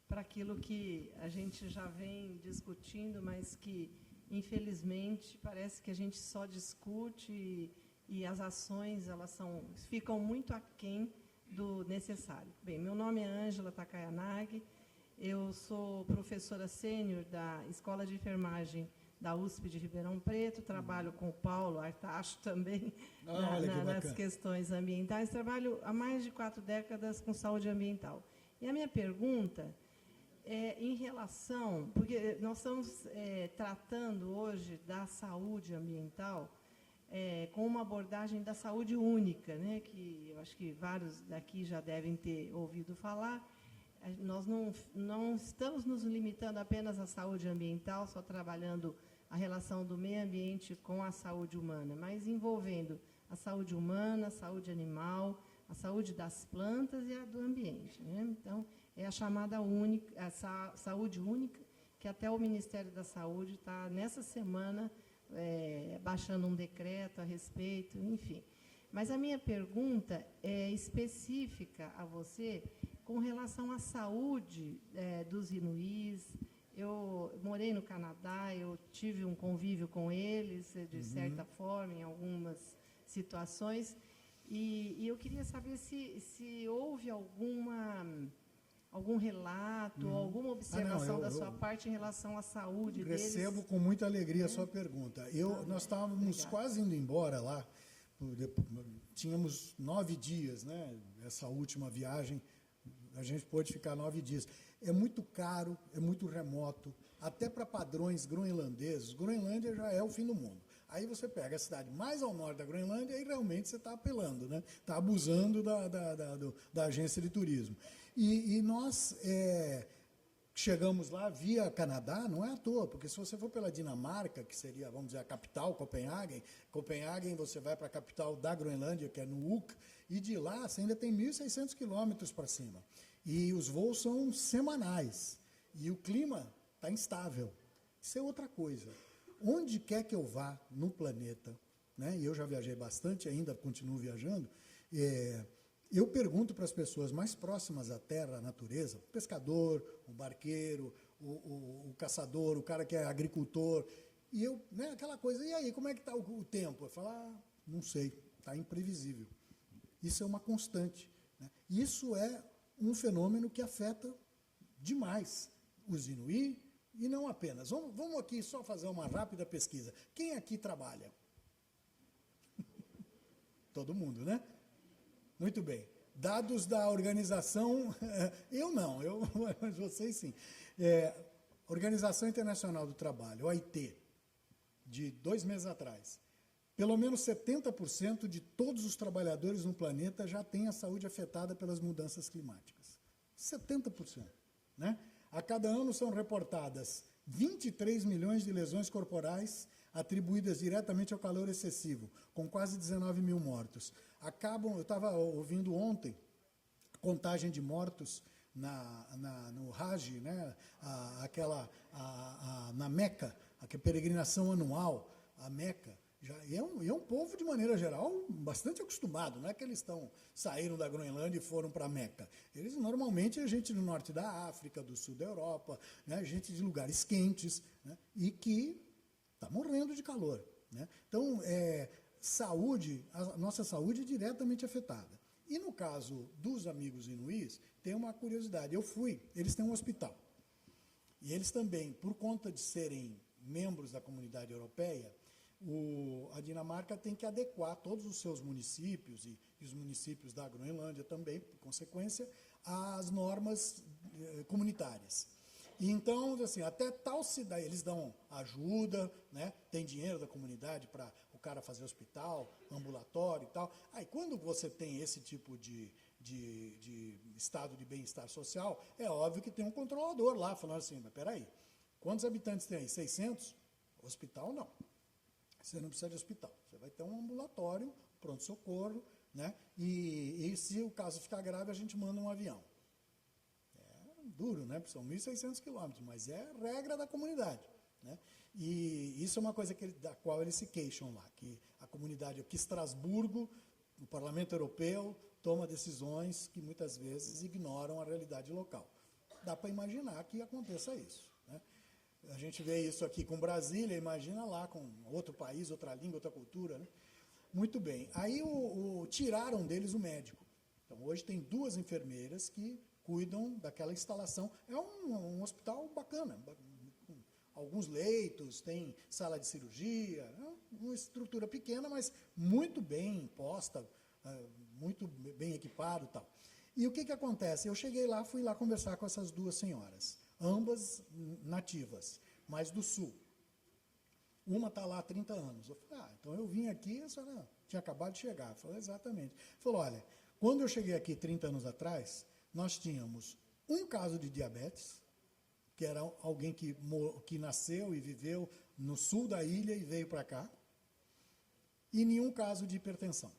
para aquilo que a gente já vem discutindo, mas que, infelizmente, parece que a gente só discute e as ações ficam muito aquém do necessário. Bem, meu nome é Ângela Takayanagi, eu sou professora sênior da Escola de Enfermagem da USP de Ribeirão Preto, trabalho com o Paulo Artacho também nas questões ambientais, trabalho há mais de 4 décadas com saúde ambiental. E a minha pergunta é em relação, porque nós estamos tratando hoje da saúde ambiental com uma abordagem da saúde única, né, que eu acho que vários daqui já devem ter ouvido falar. Nós não estamos nos limitando apenas à saúde ambiental, só trabalhando a relação do meio ambiente com a saúde humana, mas envolvendo a saúde humana, a saúde animal, a saúde das plantas e a do ambiente, né? Então, é a chamada saúde única, que até o Ministério da Saúde está, nessa semana, baixando um decreto a respeito, enfim. Mas a minha pergunta é específica a você com relação à saúde dos inuís. Eu morei no Canadá, eu tive um convívio com eles, de certa forma, em algumas situações, e eu queria saber se houve algum relato, alguma observação da sua parte em relação à saúde deles. Recebo com muita alegria a sua pergunta. Nós estávamos quase indo embora lá, tínhamos 9 dias, né? Essa última viagem, a gente pôde ficar 9 dias. É muito caro, é muito remoto, até para padrões groenlandeses. Groenlândia já é o fim do mundo. Aí você pega a cidade mais ao norte da Groenlândia e realmente você está apelando, né? Está abusando da agência de turismo. E nós chegamos lá via Canadá, não é à toa, porque se você for pela Dinamarca, que seria, vamos dizer, a capital, Copenhagen você vai para a capital da Groenlândia, que é Nuuk, e de lá você ainda tem 1.600 quilômetros para cima. E os voos são semanais. E o clima está instável. Isso é outra coisa. Onde quer que eu vá no planeta, né, e eu já viajei bastante, ainda continuo viajando, eu pergunto para as pessoas mais próximas à terra, à natureza, o pescador, o barqueiro, o caçador, o cara que é agricultor, e eu, né, aquela coisa, e aí, como é que está o tempo? Eu falo, não sei, está imprevisível. Isso é uma constante, né? Isso é um fenômeno que afeta demais os inuí, e não apenas. Vamos aqui só fazer uma rápida pesquisa. Quem aqui trabalha? Todo mundo, né? Muito bem. Dados da organização, eu não, mas vocês sim. Organização Internacional do Trabalho, OIT, de 2 meses atrás. Pelo menos 70% de todos os trabalhadores no planeta já têm a saúde afetada pelas mudanças climáticas. 70%. Né? A cada ano são reportadas 23 milhões de lesões corporais atribuídas diretamente ao calor excessivo, com quase 19 mil mortos. Eu estava ouvindo ontem a contagem de mortos no Hajj, né? Na Meca, a peregrinação anual, a Meca. É um povo, de maneira geral, bastante acostumado. Não é que eles saíram da Groenlândia e foram para a Meca. Eles, normalmente, é gente do norte da África, do sul da Europa, né? Gente de lugares quentes, né? E que está morrendo de calor, né? Então, a nossa saúde é diretamente afetada. E no caso dos amigos inuís, tem uma curiosidade. Eles têm um hospital. E eles também, por conta de serem membros da comunidade europeia, a Dinamarca tem que adequar todos os seus municípios e os municípios da Groenlândia também, por consequência, às normas comunitárias. E então, assim, até tal cidade, eles dão ajuda, né? Tem dinheiro da comunidade para o cara fazer hospital, ambulatório e tal. Aí, quando você tem esse tipo de estado de bem-estar social, é óbvio que tem um controlador lá, falando assim, mas peraí, quantos habitantes tem aí? 600? Hospital, não. Você não precisa de hospital. Você vai ter um ambulatório, pronto-socorro, né? E se o caso ficar grave, a gente manda um avião. É duro, né? São 1.600 quilômetros, mas é regra da comunidade, né? E isso é uma coisa da qual eles se queixam lá, que a comunidade, que Estrasburgo, o Parlamento Europeu, toma decisões que muitas vezes ignoram a realidade local. Dá para imaginar que aconteça isso, né? A gente vê isso aqui com Brasília, imagina lá com outro país, outra língua, outra cultura, né? Muito bem. Aí tiraram deles o médico. Então, hoje tem 2 enfermeiras que cuidam daquela instalação. É um hospital bacana, com alguns leitos, tem sala de cirurgia, uma estrutura pequena, mas muito bem posta, muito bem equipado e tal. E o que acontece? Eu cheguei lá, fui lá conversar com essas 2 senhoras, ambas nativas, mas do sul. Uma está lá há 30 anos. Eu falei, então eu vim aqui, a senhora tinha acabado de chegar. Eu falei, exatamente. Falou, olha, quando eu cheguei aqui 30 anos atrás, nós tínhamos um caso de diabetes, que era alguém que nasceu e viveu no sul da ilha e veio para cá, e nenhum caso de hipertensão.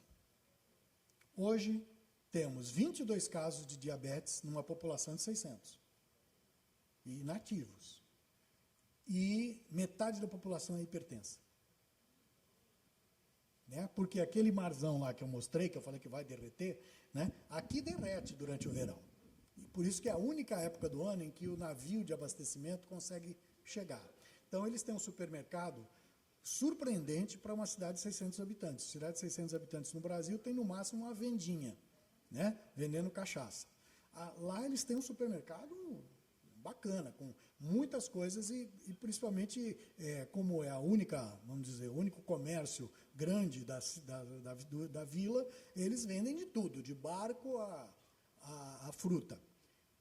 Hoje, temos 22 casos de diabetes numa população de 600. E nativos. E metade da população é hipertensa. Né? Porque aquele marzão lá que eu mostrei, que eu falei que vai derreter, né? Aqui derrete durante o verão. E por isso que é a única época do ano em que o navio de abastecimento consegue chegar. Então, eles têm um supermercado surpreendente para uma cidade de 600 habitantes. Cidade de 600 habitantes no Brasil tem, no máximo, uma vendinha, né? Vendendo cachaça. Lá eles têm um supermercado bacana, com muitas coisas e principalmente, como é a única, vamos dizer, o único comércio grande da vila, eles vendem de tudo, de barco a fruta.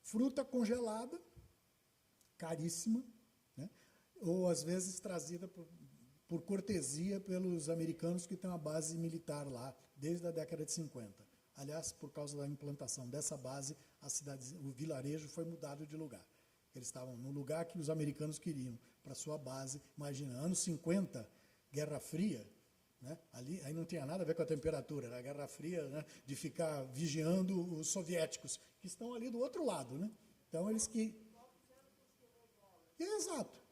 Fruta congelada, caríssima, né? Ou às vezes trazida por cortesia pelos americanos que têm uma base militar lá desde a década de 50. Aliás, por causa da implantação dessa base, o vilarejo foi mudado de lugar. Eles estavam no lugar que os americanos queriam, para sua base. Imagina, anos 50, Guerra Fria, né? Aí não tinha nada a ver com a temperatura, era a Guerra Fria, né? De ficar vigiando os soviéticos, que estão ali do outro lado, né? Então, eles que...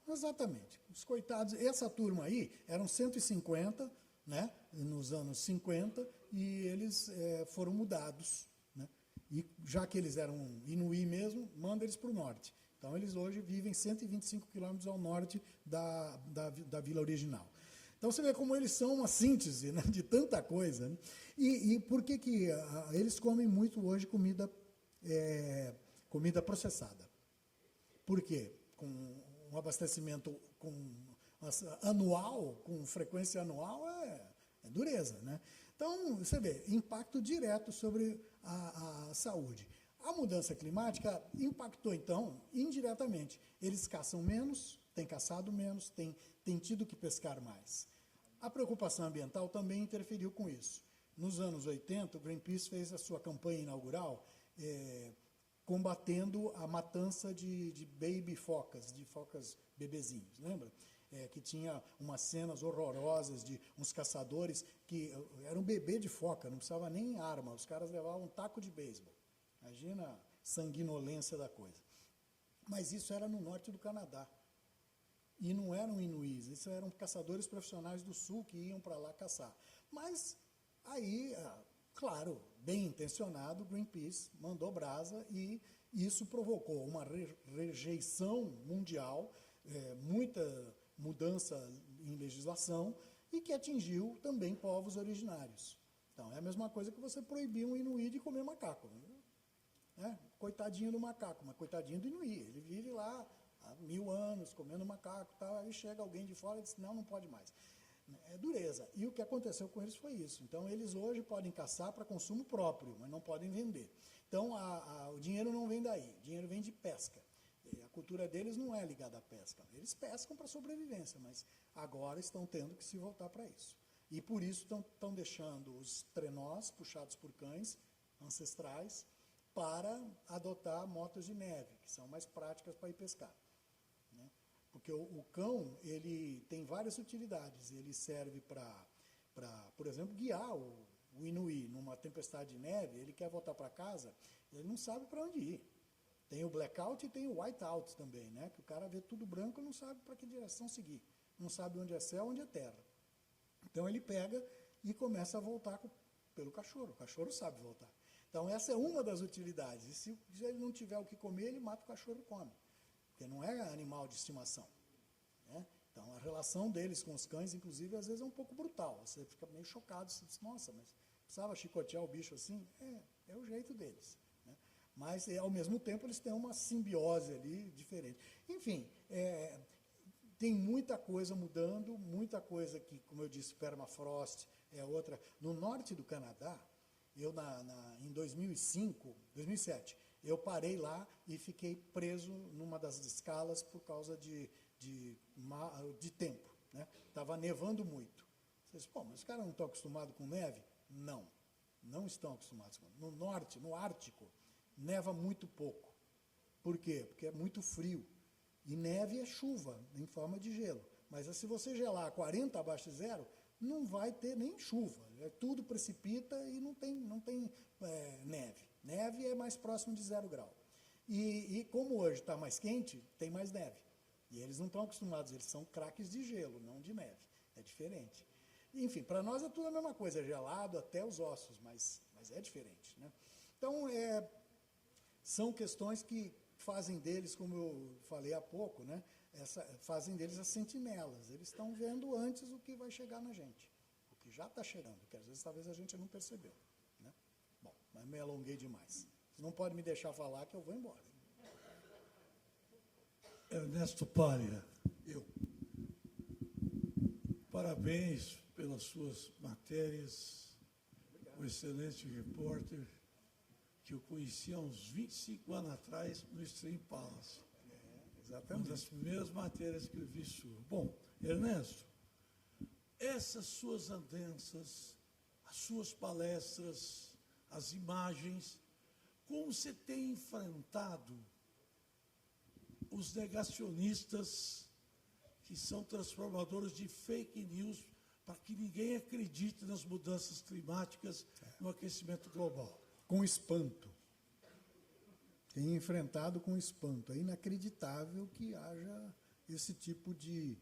Exatamente. Os coitados, essa turma aí, eram 150, né? Nos anos 50, e eles foram mudados, né? E já que eles eram inuí mesmo, manda eles para o norte. Então, eles hoje vivem 125 quilômetros ao norte da vila original. Então, você vê como eles são uma síntese, né, de tanta coisa. Né? E por que eles comem muito hoje comida processada? Por quê? Com um abastecimento anual, com frequência anual, é dureza. Né? Então, você vê, impacto direto sobre a saúde. A mudança climática impactou, então, indiretamente. Eles caçam menos, têm caçado menos, têm tido que pescar mais. A preocupação ambiental também interferiu com isso. Nos anos 80, o Greenpeace fez a sua campanha inaugural combatendo a matança de baby focas, de focas bebezinhos, lembra? Que tinha umas cenas horrorosas de uns caçadores que era um bebê de foca, não precisava nem arma, os caras levavam um taco de beisebol. Imagina a sanguinolência da coisa. Mas isso era no norte do Canadá. E não eram inuís, isso eram caçadores profissionais do sul que iam para lá caçar. Mas aí, claro, bem intencionado, o Greenpeace mandou brasa e isso provocou uma rejeição mundial, muita mudança em legislação e que atingiu também povos originários. Então, é a mesma coisa que você proibir um inuí de comer macaco. Né? Coitadinho do macaco, mas coitadinho do inuí. Ele vive lá há 1000 anos comendo macaco, tal, aí chega alguém de fora e diz, não pode mais. É dureza. E o que aconteceu com eles foi isso. Então, eles hoje podem caçar para consumo próprio, mas não podem vender. Então, o dinheiro não vem daí, o dinheiro vem de pesca. A cultura deles não é ligada à pesca. Eles pescam para sobrevivência, mas agora estão tendo que se voltar para isso. E por isso estão deixando os trenós puxados por cães ancestrais para adotar motos de neve, que são mais práticas para ir pescar. Né? Porque o cão, ele tem várias utilidades. Ele serve para, por exemplo, guiar o inuí numa tempestade de neve. Ele quer voltar para casa, ele não sabe para onde ir. Tem o blackout e tem o whiteout também, né? Que o cara vê tudo branco e não sabe para que direção seguir. Não sabe onde é céu, onde é terra. Então ele pega e começa a voltar pelo cachorro. O cachorro sabe voltar. Então essa é uma das utilidades. E se ele não tiver o que comer, ele mata o cachorro e come. Porque não é animal de estimação. Né? Então a relação deles com os cães, inclusive, às vezes é um pouco brutal. Você fica meio chocado. Você diz, nossa, mas precisava chicotear o bicho assim? É o jeito deles. Mas, ao mesmo tempo, eles têm uma simbiose ali diferente. Enfim, tem muita coisa mudando, muita coisa que, como eu disse, permafrost é outra. No norte do Canadá, eu em 2007, eu parei lá e fiquei preso numa das escalas por causa de tempo. Estava nevando muito. Vocês, mas os caras não estão acostumados com neve? Não estão acostumados com neve. No norte, no Ártico, neva muito pouco. Por quê? Porque é muito frio. E neve é chuva, em forma de gelo. Mas se você gelar 40 abaixo de zero, não vai ter nem chuva. Tudo precipita e não tem neve. Neve é mais próximo de 0 grau. E como hoje está mais quente, tem mais neve. E eles não estão acostumados, eles são craques de gelo, não de neve. É diferente. Enfim, para nós é tudo a mesma coisa, é gelado até os ossos, mas é diferente. Né? Então, são questões que fazem deles, como eu falei há pouco, né? Fazem deles as sentinelas. Eles estão vendo antes o que vai chegar na gente, o que já está chegando, que às vezes talvez a gente não percebeu. Né? Bom, mas me alonguei demais. Você não pode me deixar falar que eu vou embora. Ernesto Pária, parabéns pelas suas matérias, um excelente repórter, que eu conheci há uns 25 anos atrás no Stream Palace. Exatamente. Uma das primeiras matérias que eu vi sua. Bom, Ernesto, essas suas andanças, as suas palestras, as imagens, como você tem enfrentado os negacionistas que são transformadores de fake news para que ninguém acredite nas mudanças climáticas, no aquecimento global? Com espanto. Tem enfrentado com espanto. É inacreditável que haja esse tipo de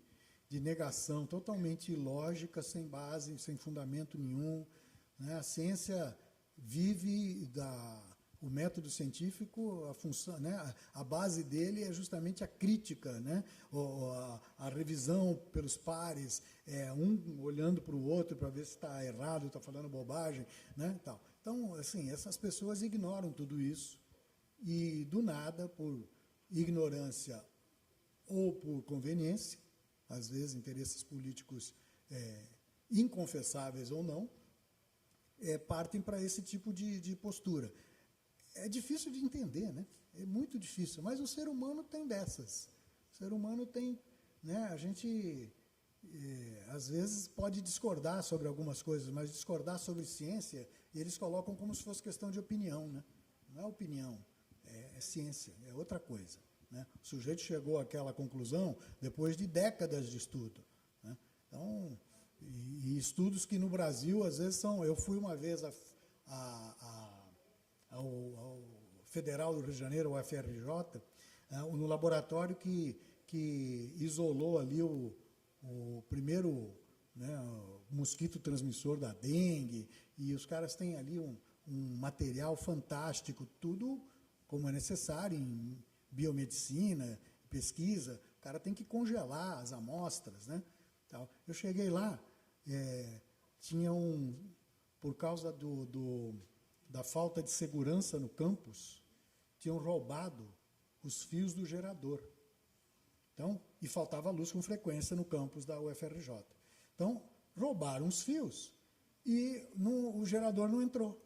negação totalmente ilógica, sem base, sem fundamento nenhum. Né? A ciência vive o método científico, a função, né? A base dele é justamente a crítica, né? A revisão pelos pares, um olhando para o outro para ver se está errado, está falando bobagem, né? Tal. Então, assim, essas pessoas ignoram tudo isso e, do nada, por ignorância ou por conveniência, às vezes interesses políticos inconfessáveis ou não, partem para esse tipo de postura. É difícil de entender, né? É muito difícil, mas o ser humano tem dessas. O ser humano tem, né? A gente, às vezes, pode discordar sobre algumas coisas, mas discordar sobre ciência, eles colocam como se fosse questão de opinião, né? Não é opinião, é ciência, é outra coisa. Né? O sujeito chegou àquela conclusão depois de décadas de estudo. Né? Então, e estudos que no Brasil, às vezes, são... Eu fui uma vez ao Federal do Rio de Janeiro, o UFRJ, no laboratório que isolou ali o primeiro, né, o mosquito transmissor da dengue, e os caras têm ali um material fantástico, tudo como é necessário em biomedicina, pesquisa. O cara tem que congelar as amostras. Né? Eu cheguei lá, tinha por causa da falta de segurança no campus, tinham roubado os fios do gerador. Então, e faltava luz com frequência no campus da UFRJ. Então, roubaram os fios e o gerador não entrou.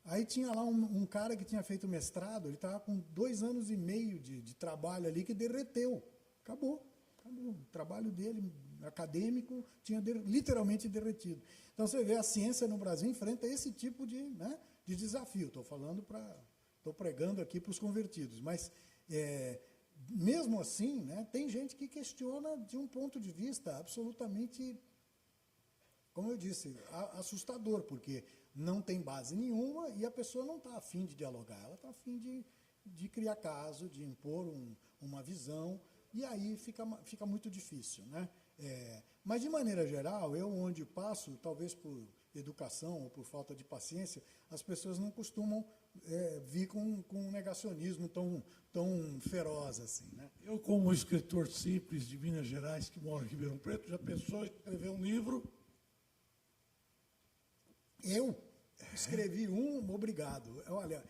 Aí tinha lá um cara que tinha feito mestrado, ele estava com 2 anos e meio de trabalho ali que derreteu. Acabou. O trabalho dele, acadêmico, tinha literalmente derretido. Então, você vê, a ciência no Brasil enfrenta esse tipo de desafio. Estou pregando aqui para os convertidos, mas... mesmo assim, né, tem gente que questiona de um ponto de vista absolutamente, como eu disse, assustador, porque não tem base nenhuma e a pessoa não está afim de dialogar, ela está afim de criar caso, de impor uma visão, e aí fica muito difícil. Né? Mas, de maneira geral, eu onde passo, talvez por educação ou por falta de paciência, as pessoas não costumam vir com um negacionismo tão feroz assim. Né? Eu, como escritor simples de Minas Gerais, que mora em Ribeirão Preto, já pensou em escrever um livro? Eu escrevi obrigado. Olha,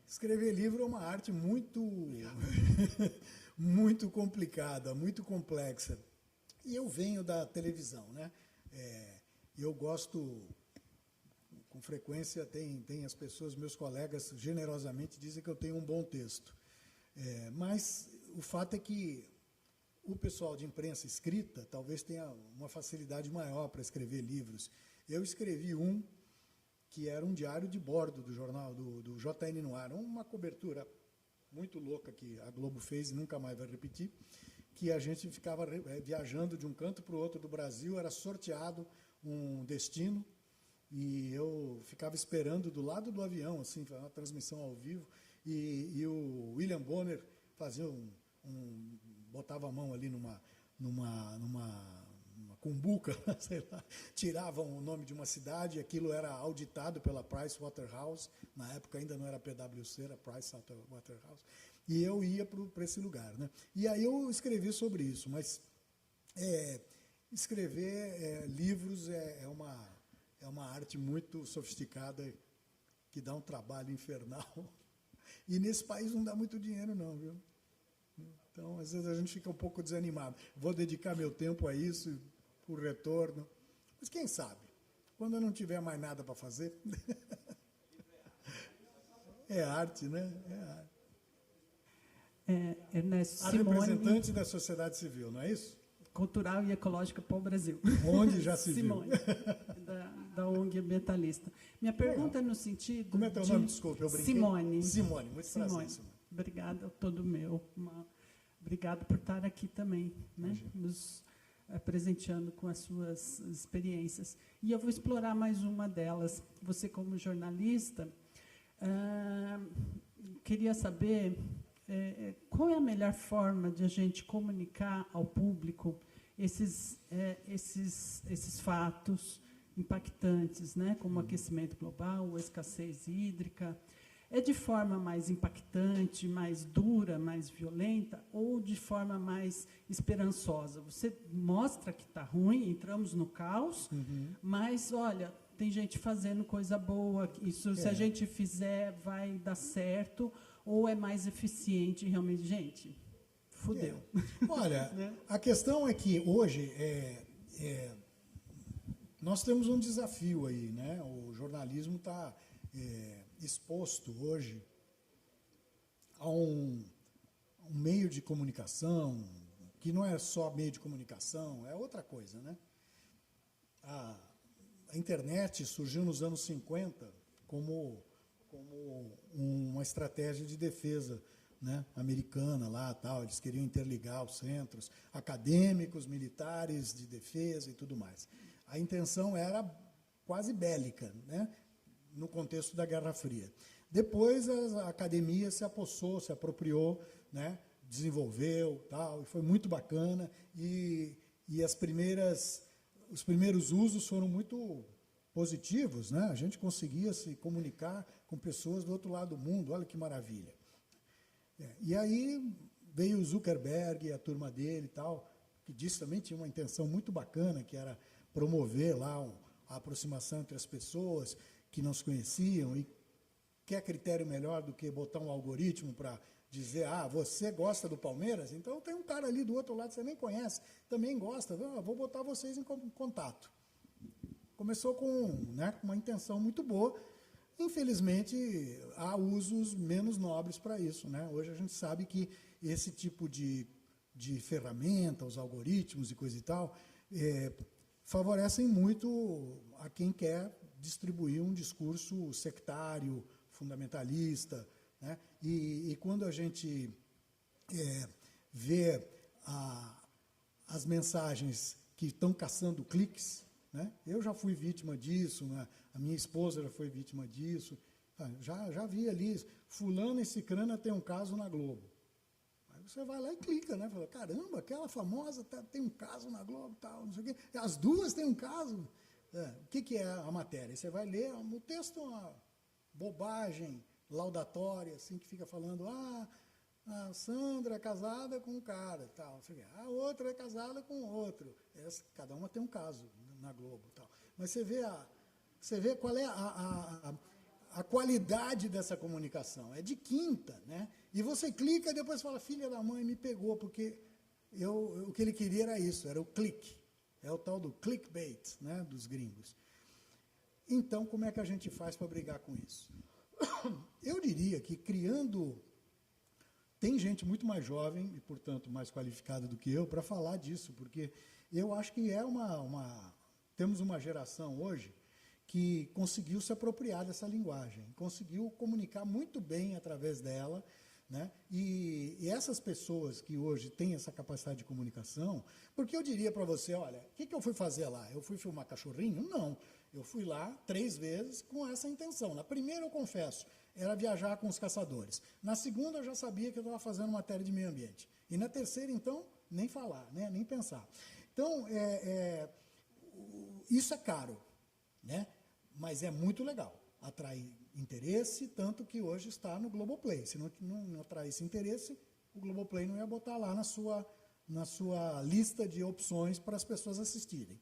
escrever livro é uma arte muito, muito complicada, muito complexa. E eu venho da televisão, né? Eu gosto, com frequência, tem as pessoas, meus colegas, generosamente dizem que eu tenho um bom texto. Mas o fato é que o pessoal de imprensa escrita talvez tenha uma facilidade maior para escrever livros. Eu escrevi que era um diário de bordo do jornal, do JN no Ar, uma cobertura muito louca que a Globo fez e nunca mais vai repetir, que a gente ficava viajando de um canto para o outro do Brasil, era sorteado um destino, e eu ficava esperando do lado do avião, assim, uma transmissão ao vivo, e o William Bonner fazia botava a mão ali numa cumbuca, sei lá, tiravam o nome de uma cidade, aquilo era auditado pela Pricewaterhouse, na época ainda não era PwC, era Pricewaterhouse, e eu ia para esse lugar. Né? E aí eu escrevi sobre isso, mas escrever livros é uma arte muito sofisticada, que dá um trabalho infernal, e nesse país não dá muito dinheiro não, viu? Então, às vezes a gente fica um pouco desanimado. Vou dedicar meu tempo a isso, por retorno. Mas quem sabe? Quando eu não tiver mais nada para fazer. É arte, né? É arte. Ernesto A Simone, representante da sociedade civil, não é isso? Cultural e Ecológica para o Brasil. Onde já se Simone, viu. da ONG Ambientalista. Minha pergunta é no sentido. Como é teu nome? Desculpa, eu brinquei. Simone. Simone, muito prazer, Simone. Obrigada, todo meu. Obrigado por estar aqui também, né? Nos presenteando com as suas experiências. E eu vou explorar mais uma delas. Você, como jornalista, queria saber qual é a melhor forma de a gente comunicar ao público esses fatos impactantes, né? Como o aquecimento global, a escassez hídrica. É de forma mais impactante, mais dura, mais violenta, ou de forma mais esperançosa? Você mostra que está ruim, entramos no caos, mas, olha, tem gente fazendo coisa boa, isso, se a gente fizer, vai dar certo, ou é mais eficiente, realmente, gente, fudeu. Olha, Né? a questão é que hoje nós temos um desafio aí, né? O jornalismo está exposto hoje a um meio de comunicação que não é só meio de comunicação, é outra coisa, né? A internet surgiu nos anos 50 como como uma estratégia de defesa, né, americana lá, tal. Eles queriam interligar os centros acadêmicos, militares, de defesa e tudo mais. A intenção era quase bélica, né, no contexto da Guerra Fria. Depois a academia se apossou, se apropriou, né, desenvolveu, tal, e foi muito bacana, e os primeiros usos foram muito positivos, né? A gente conseguia se comunicar com pessoas do outro lado do mundo, olha que maravilha. E aí veio o Zuckerberg e a turma dele e tal, que disse também tinha uma intenção muito bacana, que era promover lá a aproximação entre as pessoas que não se conheciam, e quer critério melhor do que botar um algoritmo para dizer, você gosta do Palmeiras? Então tem um cara ali do outro lado que você nem conhece, também gosta, vou botar vocês em contato. Começou com, né, uma intenção muito boa. Infelizmente, há usos menos nobres para isso, né? Hoje a gente sabe que esse tipo de ferramenta, os algoritmos e coisa e tal, favorecem muito a quem quer distribuir um discurso sectário, fundamentalista, né? E quando a gente vê as mensagens que estão caçando cliques, né? Eu já fui vítima disso, né? A minha esposa já foi vítima disso, já vi ali, fulano e cicrana tem um caso na Globo. Aí você vai lá e clica, né? Fala, caramba, aquela famosa tem um caso na Globo, tal, não sei o quê. As duas têm um caso. O que é a matéria? Você vai ler, no texto, uma bobagem laudatória, assim, que fica falando, a Sandra é casada com um cara, tal, a outra é casada com outro. Cada uma tem um caso na Globo, tal. Mas você vê qual é a qualidade dessa comunicação. É de quinta, né? E você clica e depois fala, filha da mãe, me pegou, porque o que ele queria era isso, era o clique. É o tal do clickbait, né, dos gringos. Então, como é que a gente faz para brigar com isso? Eu diria que criando... Tem gente muito mais jovem e, portanto, mais qualificada do que eu para falar disso, porque eu acho que temos uma geração hoje que conseguiu se apropriar dessa linguagem, conseguiu comunicar muito bem através dela, né? E essas pessoas que hoje têm essa capacidade de comunicação, porque eu diria para você, olha, o que eu fui fazer lá? Eu fui filmar cachorrinho? Não. Eu fui lá 3 vezes com essa intenção. Na primeira, eu confesso, era viajar com os caçadores. Na segunda, eu já sabia que eu estava fazendo matéria de meio ambiente. E na terceira, então, nem falar, né? Nem pensar. Então, isso é caro, né? Mas é muito legal. Atrai interesse, tanto que hoje está no Globoplay. Se não atraísse interesse, o Globoplay não ia botar lá na sua lista de opções para as pessoas assistirem.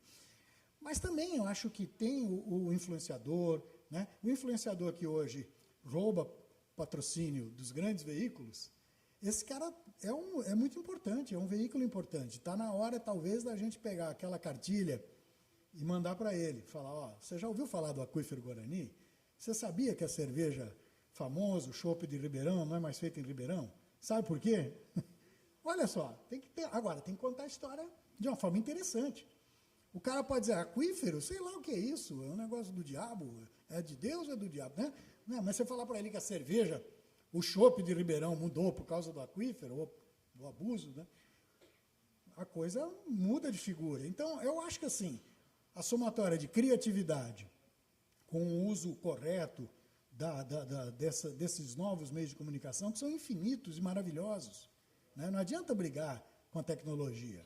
Mas também eu acho que tem o influenciador, né? O influenciador que hoje rouba patrocínio dos grandes veículos, esse cara é muito importante, é um veículo importante. Está na hora, talvez, da gente pegar aquela cartilha e mandar para ele, falar, você já ouviu falar do aquífero Guarani? Você sabia que a cerveja famosa, o chopp de Ribeirão, não é mais feita em Ribeirão? Sabe por quê? Olha só, agora tem que contar a história de uma forma interessante. O cara pode dizer, aquífero, sei lá o que é isso, é um negócio do diabo, é de Deus ou é do diabo, né? Não, mas você falar para ele que a cerveja, o chopp de Ribeirão mudou por causa do aquífero, ou do abuso, né? A coisa muda de figura. Então, eu acho que assim, a somatória de criatividade com o uso correto desses novos meios de comunicação, que são infinitos e maravilhosos, né? Não adianta brigar com a tecnologia,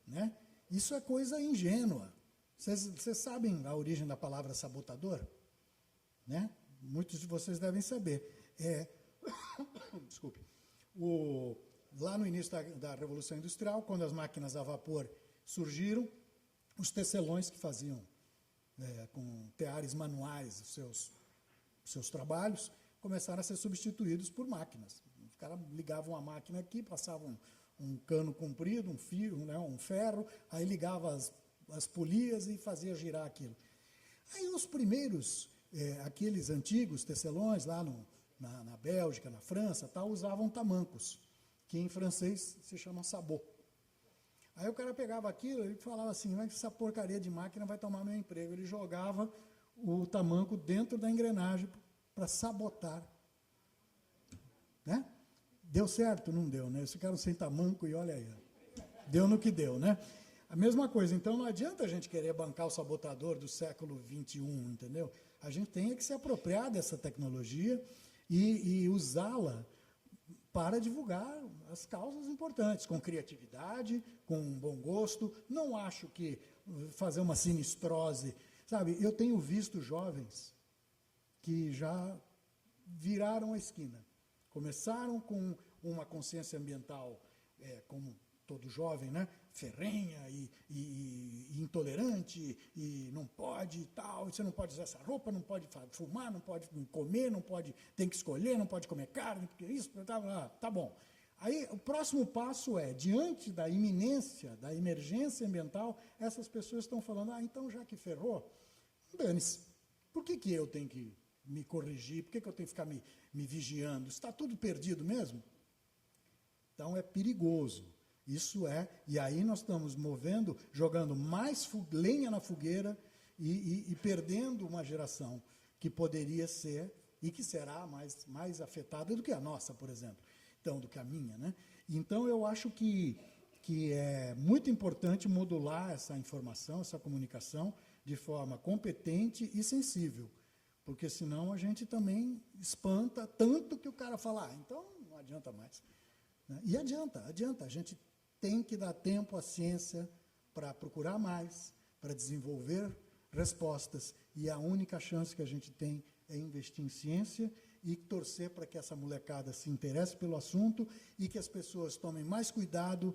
né? Isso é coisa ingênua. Vocês sabem a origem da palavra sabotador? Né? Muitos de vocês devem saber. Desculpe. Lá no início da Revolução Industrial, quando as máquinas a vapor surgiram, os tecelões que faziam com teares manuais os seus trabalhos começaram a ser substituídos por máquinas. Os caras ligavam a máquina aqui, passavam um cano comprido, um fio, né, um ferro, aí ligava as polias e fazia girar aquilo. Aí os primeiros, aqueles antigos tecelões lá na Bélgica, na França, tal, usavam tamancos, que em francês se chama sabot. Aí o cara pegava aquilo e falava assim, essa porcaria de máquina vai tomar meu emprego. Ele jogava o tamanco dentro da engrenagem para sabotar. Né? Deu certo? Não deu, né? Eles ficaram sem tamanco e olha aí. Deu no que deu, né? A mesma coisa, então não adianta a gente querer bancar o sabotador do século XXI, entendeu? A gente tem que se apropriar dessa tecnologia e usá-la para divulgar as causas importantes, com criatividade, com bom gosto. Não acho que fazer uma sinistrose, sabe? Eu tenho visto jovens que já viraram a esquina. Começaram com uma consciência ambiental, como todo jovem, né? Ferrenha e intolerante, e não pode e tal, você não pode usar essa roupa, não pode fumar, não pode comer, não pode, tem que escolher, não pode comer carne, porque isso, tá bom. Aí o próximo passo é, diante da iminência, da emergência ambiental, essas pessoas estão falando, então já que ferrou, dane-se, por que eu tenho que me corrigir, por que eu tenho que ficar me vigiando? Está tudo perdido mesmo? Então é perigoso. Isso e aí nós estamos jogando mais lenha na fogueira e perdendo uma geração que poderia ser e que será mais afetada do que a nossa, por exemplo, então, do que a minha, né? Então, eu acho que é muito importante modular essa informação, essa comunicação, de forma competente e sensível, porque senão a gente também espanta tanto que o cara fala, então não adianta mais. Né? E adianta, a gente tem que dar tempo à ciência para procurar mais, para desenvolver respostas. E a única chance que a gente tem é investir em ciência e torcer para que essa molecada se interesse pelo assunto e que as pessoas tomem mais cuidado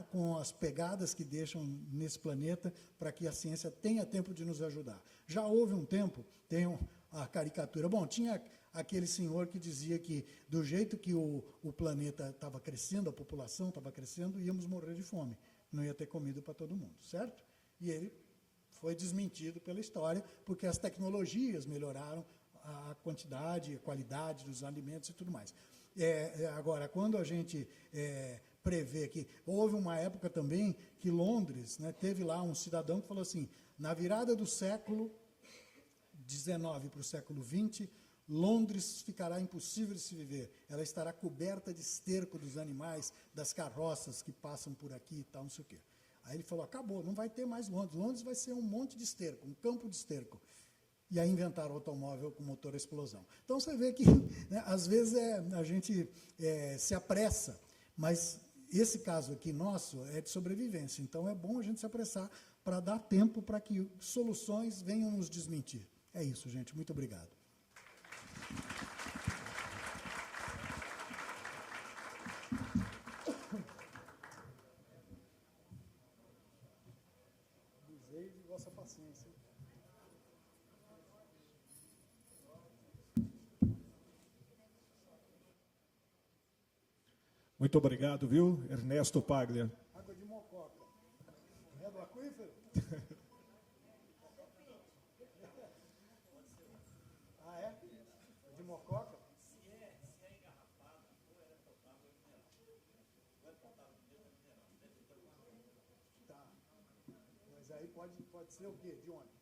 com as pegadas que deixam nesse planeta para que a ciência tenha tempo de nos ajudar. Já houve um tempo, tem a caricatura, tinha aquele senhor que dizia que do jeito que o planeta estava crescendo, a população estava crescendo, íamos morrer de fome, não ia ter comida para todo mundo, certo? E ele foi desmentido pela história, porque as tecnologias melhoraram a quantidade, a qualidade dos alimentos e tudo mais. Agora, quando a gente prevê que... Houve uma época também que Londres, né, teve lá um cidadão que falou assim, na virada do século XIX para o século XX, Londres ficará impossível de se viver. Ela estará coberta de esterco dos animais, das carroças que passam por aqui e tal, não sei o quê. Aí ele falou, acabou, não vai ter mais Londres. Londres vai ser um monte de esterco, um campo de esterco. E aí inventaram o automóvel com motor a explosão. Então você vê que, né, às vezes a gente se apressa, mas esse caso aqui nosso é de sobrevivência. Então é bom a gente se apressar para dar tempo para que soluções venham nos desmentir. É isso, gente. Muito obrigado. Abusei de vossa paciência. Muito obrigado, viu, Ernesto Paglia. Água de mococa. É do aquífero? Ah, é? De mococa? Se é engarrafada, ou ela é potável ou mineral. Ou é potável ou mineral. Tá. Mas aí pode ser o quê? De onde?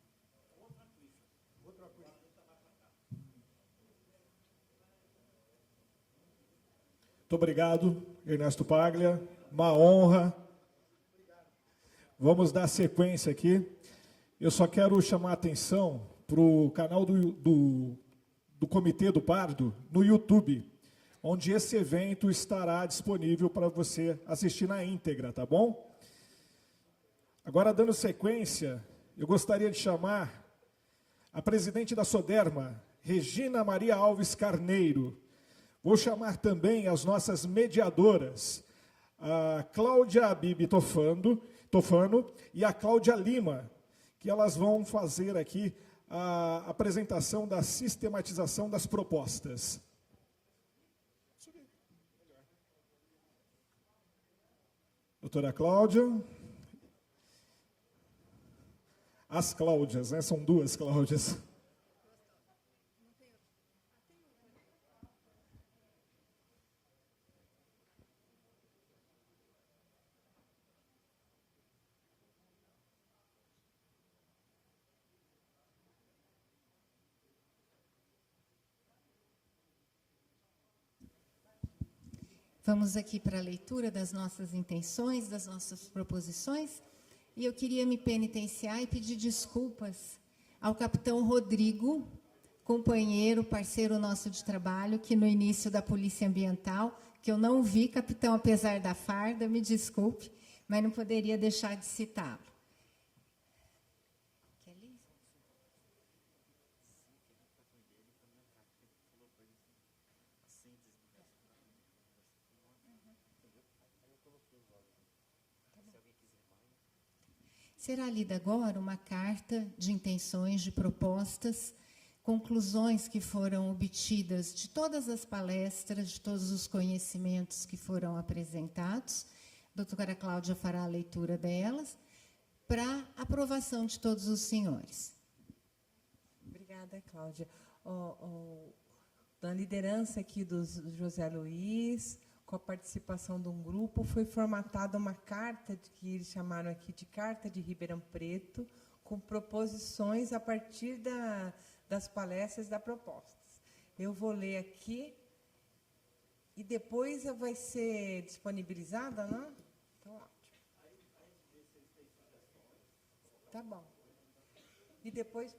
Outro aquífero. Outro aquífero. Muito obrigado, Ernesto Paglia. Uma honra. Vamos dar sequência aqui. Eu só quero chamar a atenção para o canal do Comitê do Pardo no YouTube, onde esse evento estará disponível para você assistir na íntegra, tá bom? Agora, dando sequência, eu gostaria de chamar a presidente da Soderma, Regina Maria Alves Carneiro. Vou chamar também as nossas mediadoras, a Cláudia Abib Tofano e a Cláudia Lima, que elas vão fazer aqui a apresentação da sistematização das propostas. Doutora Cláudia. As Cláudias, né? São duas Cláudias. Vamos aqui para a leitura das nossas intenções, das nossas proposições. E eu queria me penitenciar e pedir desculpas ao capitão Rodrigo, companheiro, parceiro nosso de trabalho, que no início da Polícia Ambiental, que eu não vi, capitão, apesar da farda, me desculpe, mas não poderia deixar de citá-lo. Será lida agora uma carta de intenções, de propostas, conclusões que foram obtidas de todas as palestras, de todos os conhecimentos que foram apresentados. A doutora Cláudia fará a leitura delas, para aprovação de todos os senhores. Obrigada, Cláudia. Da liderança aqui do José Luiz, com a participação de um grupo, foi formatada uma carta, que eles chamaram aqui de Carta de Ribeirão Preto, com proposições a partir das palestras das propostas. Eu vou ler aqui e depois vai ser disponibilizada, não? Então, ótimo. Tá bom. E depois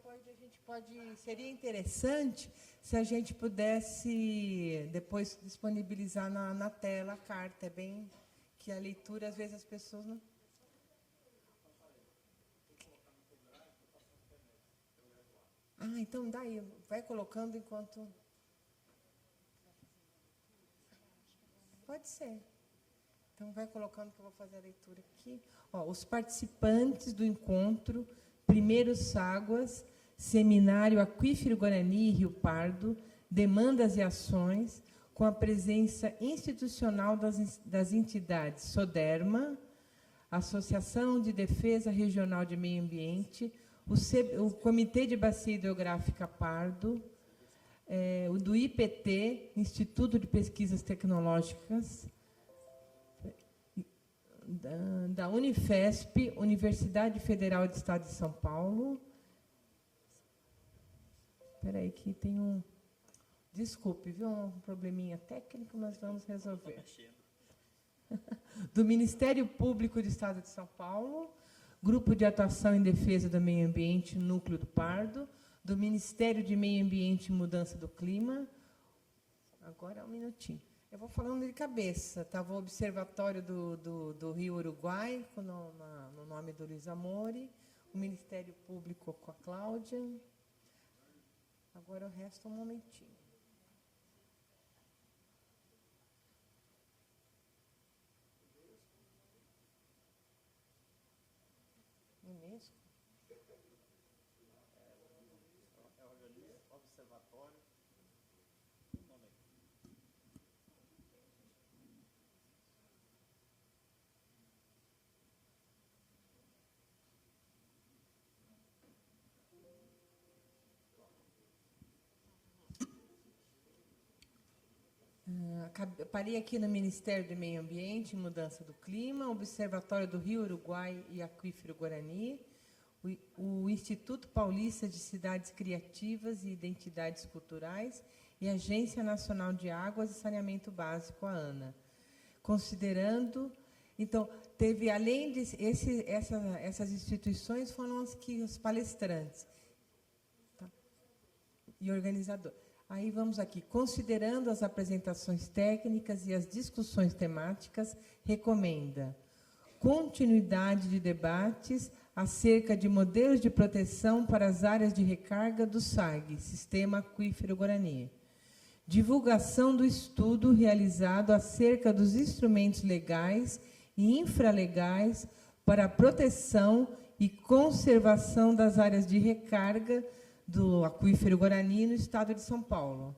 seria interessante se a gente pudesse depois disponibilizar na tela a carta. É bem que a leitura, às vezes, as pessoas não... Ah, então daí, vai colocando enquanto... Pode ser. Então, vai colocando que eu vou fazer a leitura aqui. Os participantes do encontro Primeiros Ságuas, Seminário Aquífero Guarani e Rio Pardo, Demandas e Ações, com a presença institucional das entidades SODERMA, Associação de Defesa Regional de Meio Ambiente, o Comitê de Bacia Hidrográfica Pardo, o do IPT, Instituto de Pesquisas Tecnológicas, da Unifesp, Universidade Federal do Estado de São Paulo. Espera aí, que tem um... Desculpe, viu? Um probleminha técnico, mas vamos resolver. Do Ministério Público do Estado de São Paulo, Grupo de Atuação em Defesa do Meio Ambiente, Núcleo do Pardo, do Ministério de Meio Ambiente e Mudança do Clima. Agora, um minutinho. Eu vou falando de cabeça. Estava o Observatório do Rio Uruguai, no nome do Luiz Amore, o Ministério Público com a Cláudia. Agora o resto, um momentinho. Unesco? Observatório. Parei aqui no Ministério do Meio Ambiente e Mudança do Clima, Observatório do Rio Uruguai e Aquífero Guarani, o Instituto Paulista de Cidades Criativas e Identidades Culturais e a Agência Nacional de Águas e Saneamento Básico, a ANA. Considerando... Então, teve, além de essas instituições, foram os palestrantes, tá? E organizador. Aí vamos aqui. Considerando as apresentações técnicas e as discussões temáticas, recomenda continuidade de debates acerca de modelos de proteção para as áreas de recarga do SAG, Sistema Aquífero Guarani. Divulgação do estudo realizado acerca dos instrumentos legais e infralegais para a proteção e conservação das áreas de recarga do Aquífero Guarani no Estado de São Paulo.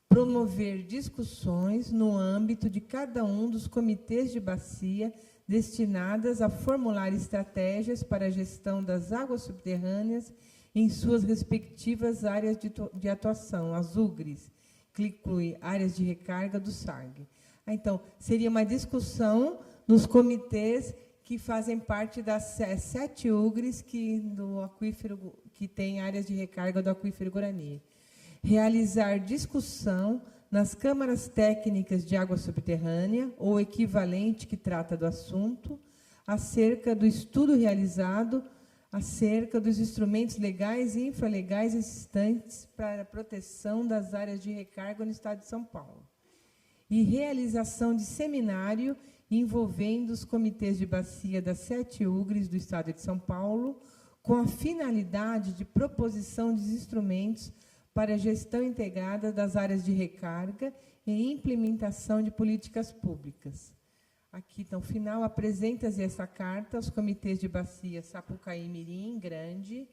Promover discussões no âmbito de cada um dos comitês de bacia destinadas a formular estratégias para a gestão das águas subterrâneas em suas respectivas áreas de atuação, as UGRES, que inclui áreas de recarga do SAG. Então, seria uma discussão nos comitês que fazem parte das 7 UGRES do aquífero, que tem áreas de recarga do Aquífero Guarani. Realizar discussão nas câmaras técnicas de água subterrânea, ou equivalente que trata do assunto, acerca do estudo realizado acerca dos instrumentos legais e infralegais existentes para a proteção das áreas de recarga no Estado de São Paulo. E realização de seminário envolvendo os comitês de bacia das 7 UGRs do Estado de São Paulo, com a finalidade de proposição de instrumentos para a gestão integrada das áreas de recarga e implementação de políticas públicas. Aqui, então, final, apresenta-se essa carta aos comitês de bacia Sapucaí, Mirim, Grande,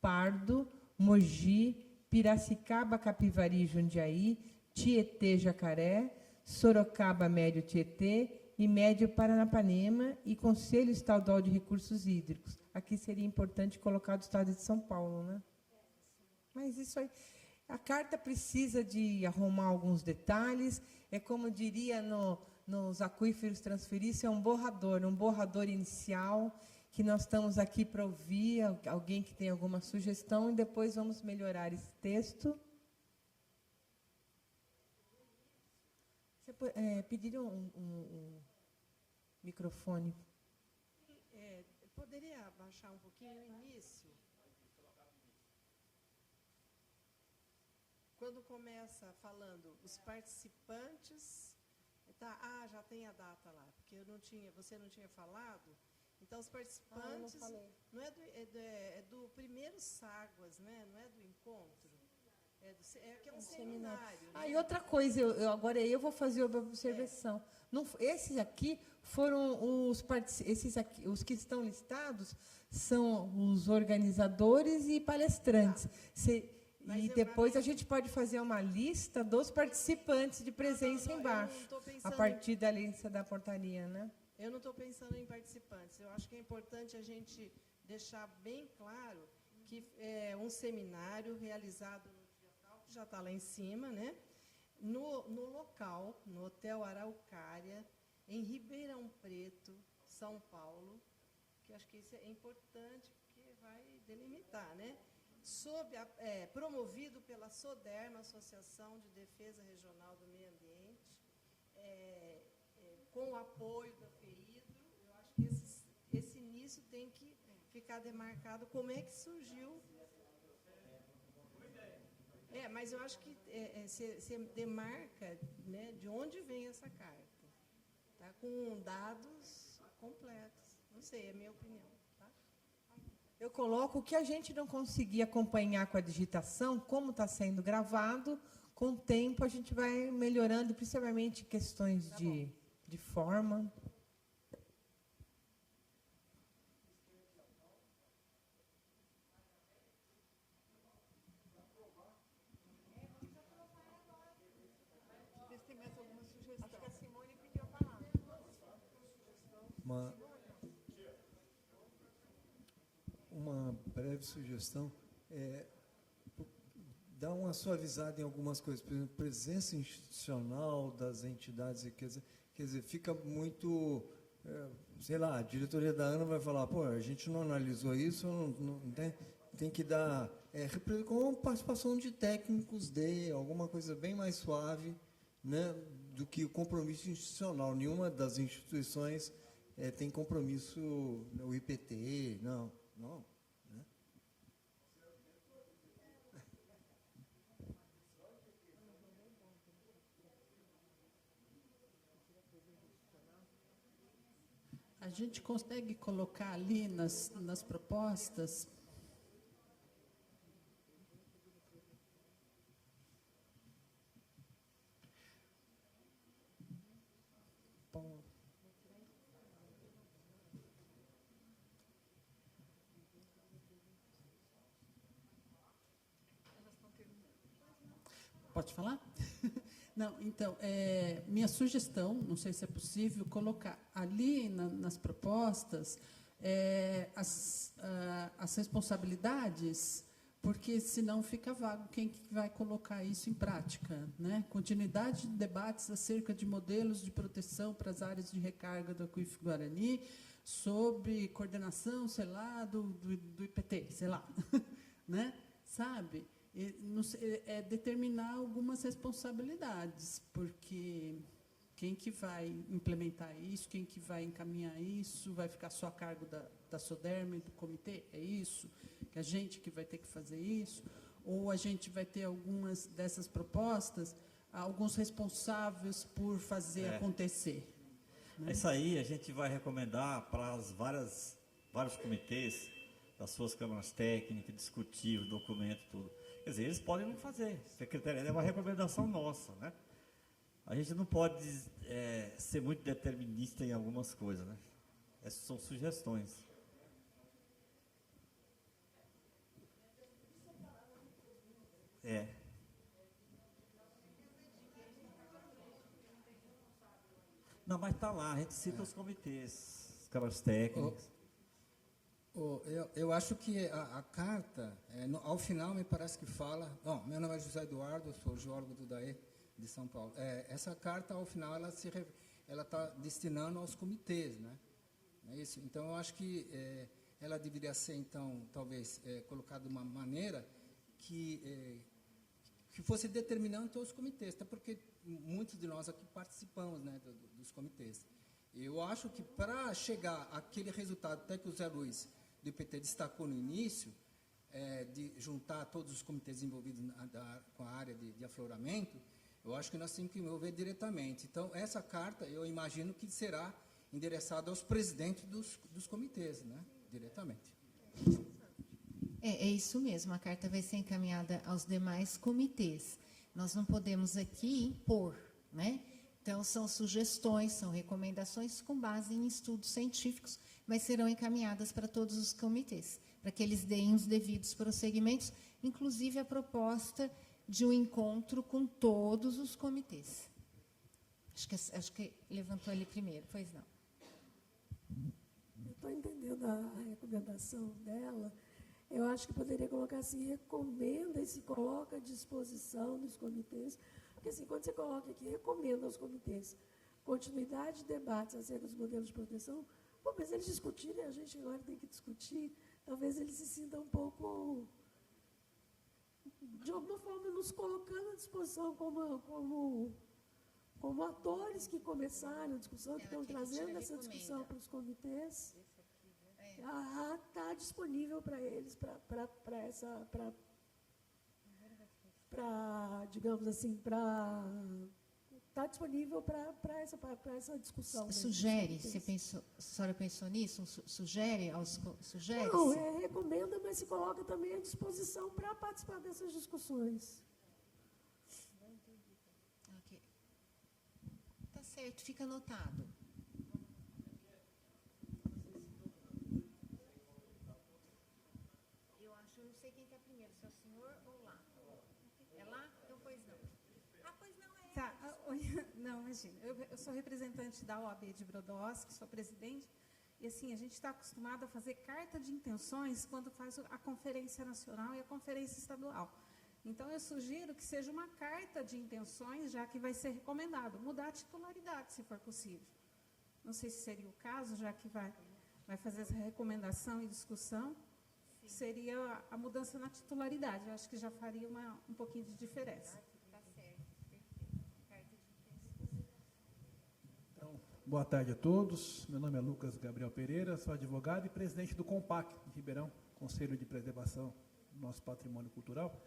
Pardo, Mogi, Piracicaba, Capivari e Jundiaí, Tietê, Jacaré, Sorocaba, Médio Tietê e Médio Paranapanema e Conselho Estadual de Recursos Hídricos. Aqui seria importante colocar do Estado de São Paulo, né? Mas isso aí... A carta precisa de arrumar alguns detalhes, é como diria nos aquíferos transferícios, é um borrador inicial, que nós estamos aqui para ouvir alguém que tem alguma sugestão, e depois vamos melhorar esse texto. Você pediria um microfone? Poderia abaixar um pouquinho o início? Quando começa falando os participantes, tá? Já tem a data lá, porque você não tinha falado. Então, os participantes não é do primeiro Ságuas, né? Não é do encontro. É um seminário. Né? E outra coisa, agora eu vou fazer uma observação. Não, esses aqui foram os que estão listados são os organizadores e palestrantes. E depois a gente pode fazer uma lista dos participantes de presença embaixo, a partir da lista da portaria, né? Eu não estou pensando em participantes. Eu acho que é importante a gente deixar bem claro que é um seminário realizado no dia tal, que já está lá em cima, né? No local, no Hotel Araucária, em Ribeirão Preto, São Paulo, que acho que isso é importante, porque vai delimitar, né? Promovido pela SODERMA, Associação de Defesa Regional do Meio Ambiente, com o apoio da FEIDRO. Eu acho que esse início tem que ficar demarcado como é que surgiu. Mas eu acho que você demarca, né, de onde vem essa carta, tá? Com dados completos. Não sei, é a minha opinião. Eu coloco o que a gente não conseguir acompanhar com a digitação, como está sendo gravado, com o tempo a gente vai melhorando, principalmente questões de forma. Tem mais alguma sugestão? Acho que a Simone pediu a palavra. Uma breve sugestão dar uma suavizada em algumas coisas, por exemplo, presença institucional das entidades, quer dizer, fica muito, sei lá, a diretoria da ANA vai falar, a gente não analisou isso, não tem que dar, com participação de técnicos alguma coisa bem mais suave, né, do que o compromisso institucional. Nenhuma das instituições tem compromisso, o IPT, não. Né? A gente consegue colocar ali nas propostas... Pode falar? Não, então, minha sugestão, não sei se é possível, colocar ali nas propostas as responsabilidades, porque senão fica vago quem vai colocar isso em prática, né? Continuidade de debates acerca de modelos de proteção para as áreas de recarga do Aquífero Guarani, sob coordenação, sei lá, do IPT, sei lá, né? Sabe? determinar algumas responsabilidades, porque quem que vai implementar isso, quem que vai encaminhar isso, vai ficar só a cargo da SODERM, do comitê? É isso? Que a gente que vai ter que fazer isso? Ou a gente vai ter algumas dessas propostas, alguns responsáveis por fazer acontecer? Né? Isso aí a gente vai recomendar para as vários comitês das suas câmaras técnicas, discutir o documento, tudo. Quer dizer, eles podem não fazer. Secretaria é uma recomendação nossa, né? A gente não pode ser muito determinista em algumas coisas, né? Essas são sugestões. Não, mas está lá, a gente cita os comitês, as câmaras técnicas. Eu acho que a carta, ao final, me parece que fala... Bom, meu nome é José Eduardo, sou geólogo do DAE de São Paulo. Essa carta, ao final, ela está destinando aos comitês, né? Não é isso? Então, eu acho que ela deveria ser, então, talvez, colocada de uma maneira que fosse determinante aos comitês, até porque muitos de nós aqui participamos, né, dos comitês. Eu acho que para chegar àquele resultado, até que o Zé Luiz do IPT destacou no início, de juntar todos os comitês envolvidos com a área de afloramento, eu acho que nós temos que envolver diretamente. Então, essa carta, eu imagino que será endereçada aos presidentes dos comitês, né, diretamente. É isso mesmo, a carta vai ser encaminhada aos demais comitês. Nós não podemos aqui impor, né? Então, são sugestões, são recomendações com base em estudos científicos, mas serão encaminhadas para todos os comitês, para que eles deem os devidos prosseguimentos, inclusive a proposta de um encontro com todos os comitês. Acho que levantou ali primeiro, pois não. Eu estou entendendo a recomendação dela. Eu acho que poderia colocar assim, recomenda e se coloca à disposição dos comitês. Porque, assim, quando você coloca aqui, recomenda aos comitês continuidade de debates acerca dos modelos de proteção, mas eles discutirem, a gente agora tem que discutir, talvez eles se sintam um pouco, de alguma forma, nos colocando à disposição como atores que começaram a discussão, que estão trazendo essa discussão para os comitês. Está disponível para eles, digamos assim, está disponível para essa discussão. Sugere, a senhora pensou nisso? Sugere? Não, recomenda, mas se coloca também à disposição para participar dessas discussões. Ok. Tá certo, fica anotado. Eu não sei quem está primeiro, se é o senhor ou lá. É lá? Então, pois não. Pois não, é. Tá, não, imagina. Eu sou representante da OAB de Brodowski, sou presidente, e assim, a gente está acostumado a fazer carta de intenções quando faz a Conferência Nacional e a Conferência Estadual. Então, eu sugiro que seja uma carta de intenções, já que vai ser recomendado, mudar a titularidade, se for possível. Não sei se seria o caso, já que vai fazer essa recomendação e discussão. Seria a mudança na titularidade. Eu acho que já faria um pouquinho de diferença. Tá certo, perfeito. Então, boa tarde a todos. Meu nome é Lucas Gabriel Pereira, sou advogado e presidente do COMPAC de Ribeirão, Conselho de Preservação do nosso Patrimônio Cultural.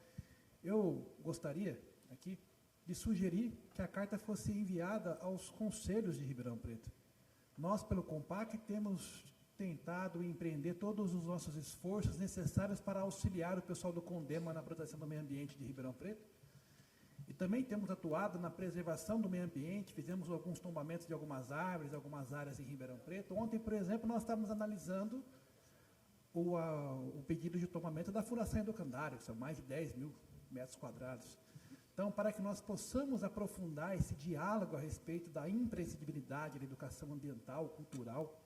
Eu gostaria aqui de sugerir que a carta fosse enviada aos conselhos de Ribeirão Preto. Nós, pelo COMPAC, temos tentado empreender todos os nossos esforços necessários para auxiliar o pessoal do CONDEMA na proteção do meio ambiente de Ribeirão Preto. E também temos atuado na preservação do meio ambiente, fizemos alguns tombamentos de algumas árvores, algumas áreas em Ribeirão Preto. Ontem, por exemplo, nós estávamos analisando o pedido de tombamento da Furaçã Educandário, que são mais de 10 mil metros quadrados. Então, para que nós possamos aprofundar esse diálogo a respeito da imprescindibilidade da educação ambiental, cultural,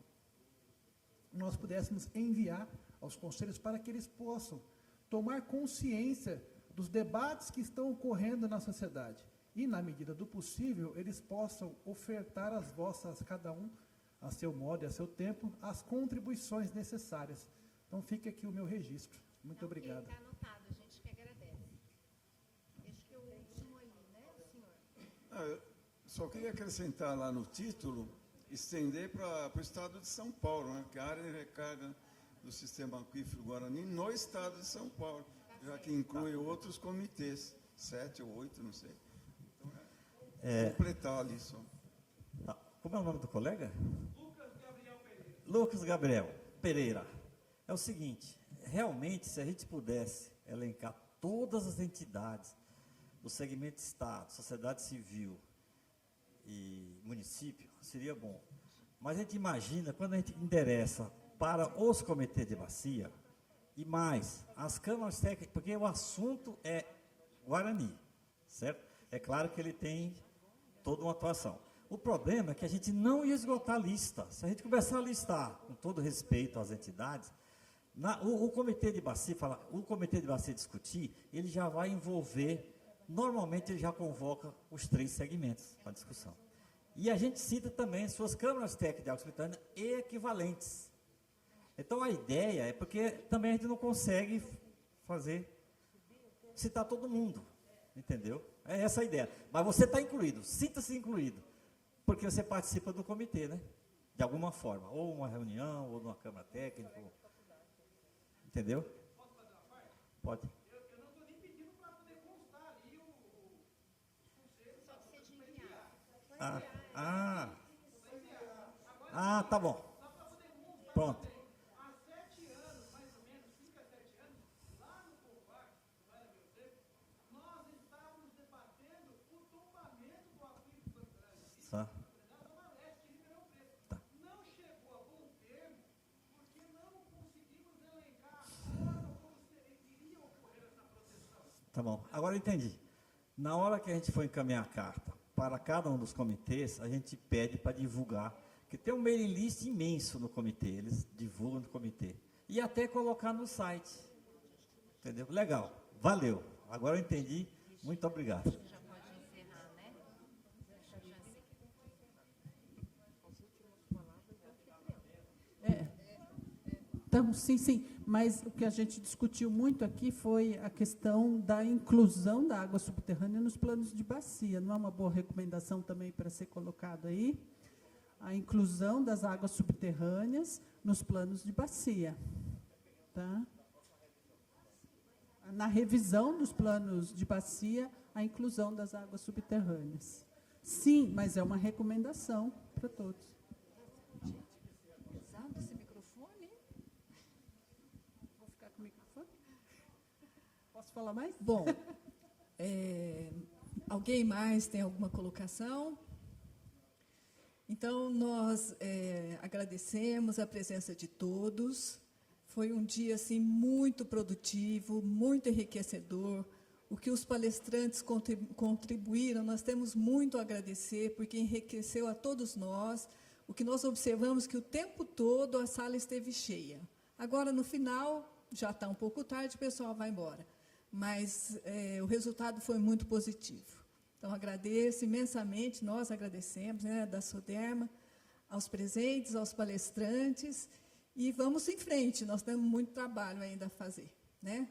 nós pudéssemos enviar aos conselhos para que eles possam tomar consciência dos debates que estão ocorrendo na sociedade e, na medida do possível, eles possam ofertar às vossas, cada um, a seu modo e a seu tempo, as contribuições necessárias. Então, fica aqui o meu registro. Muito obrigado. Está anotado, a gente que agradece. Eu só queria acrescentar lá no título, estender para o estado de São Paulo, né? Que é a área de recarga do sistema aquífero Guarani no estado de São Paulo, já que inclui outros comitês, 7 ou 8, não sei. Então, completar ali só. Tá. Como é o nome do colega? Lucas Gabriel Pereira. É o seguinte, realmente, se a gente pudesse elencar todas as entidades do segmento Estado, sociedade civil e município, seria bom. Mas a gente imagina, quando a gente endereça para os comitês de bacia, e mais, as câmaras técnicas, porque o assunto é Guarani, certo? É claro que ele tem toda uma atuação. O problema é que a gente não ia esgotar a lista. Se a gente começar a listar, com todo respeito às entidades, o comitê de bacia, discutir, ele já vai envolver, normalmente ele já convoca os 3 segmentos para discussão. E a gente cita também suas câmaras técnicas de água subterrânea e equivalentes. Então a ideia é porque também a gente não consegue citar todo mundo, entendeu? É essa a ideia. Mas você está incluído, sinta-se incluído, porque você participa do comitê, né? De alguma forma, ou uma reunião, ou numa câmara técnica, entendeu? Posso fazer uma parte? Pode. Eu não estou nem pedindo para poder constar ali os conselhos. Só precisa de enviar. Tá bom. Pronto. Há 7 anos, mais ou menos, 5 a 7 anos, lá no CONPAC, não era meu tempo, nós estávamos debatendo o tombamento do aquífero subterrâneo. Tá. Na Zona Leste de Ribeirão Preto. Não chegou a bom termo, porque não conseguimos elencar a forma como iria ocorrer essa proteção. Tá bom. Agora eu entendi. Na hora que a gente for encaminhar a carta para cada um dos comitês, a gente pede para divulgar, que tem um mailing list imenso no comitê, eles divulgam no comitê. E até colocar no site. Entendeu? Legal. Valeu. Agora eu entendi. Muito obrigado. Já pode encerrar, né? Então, sim, mas o que a gente discutiu muito aqui foi a questão da inclusão da água subterrânea nos planos de bacia. Não é uma boa recomendação também para ser colocado aí? A inclusão das águas subterrâneas nos planos de bacia. Tá? Na revisão dos planos de bacia, a inclusão das águas subterrâneas. Sim, mas é uma recomendação para todos. Usando esse microfone? Vou ficar com o microfone? Posso falar mais? Bom, alguém mais tem alguma colocação? Então, nós agradecemos a presença de todos. Foi um dia assim, muito produtivo, muito enriquecedor. O que os palestrantes contribuíram, nós temos muito a agradecer, porque enriqueceu a todos nós. O que nós observamos que o tempo todo a sala esteve cheia. Agora, no final, já está um pouco tarde, o pessoal vai embora. Mas o resultado foi muito positivo. Então, agradeço imensamente, nós agradecemos, né, da Soderma, aos presentes, aos palestrantes, e vamos em frente, nós temos muito trabalho ainda a fazer, né?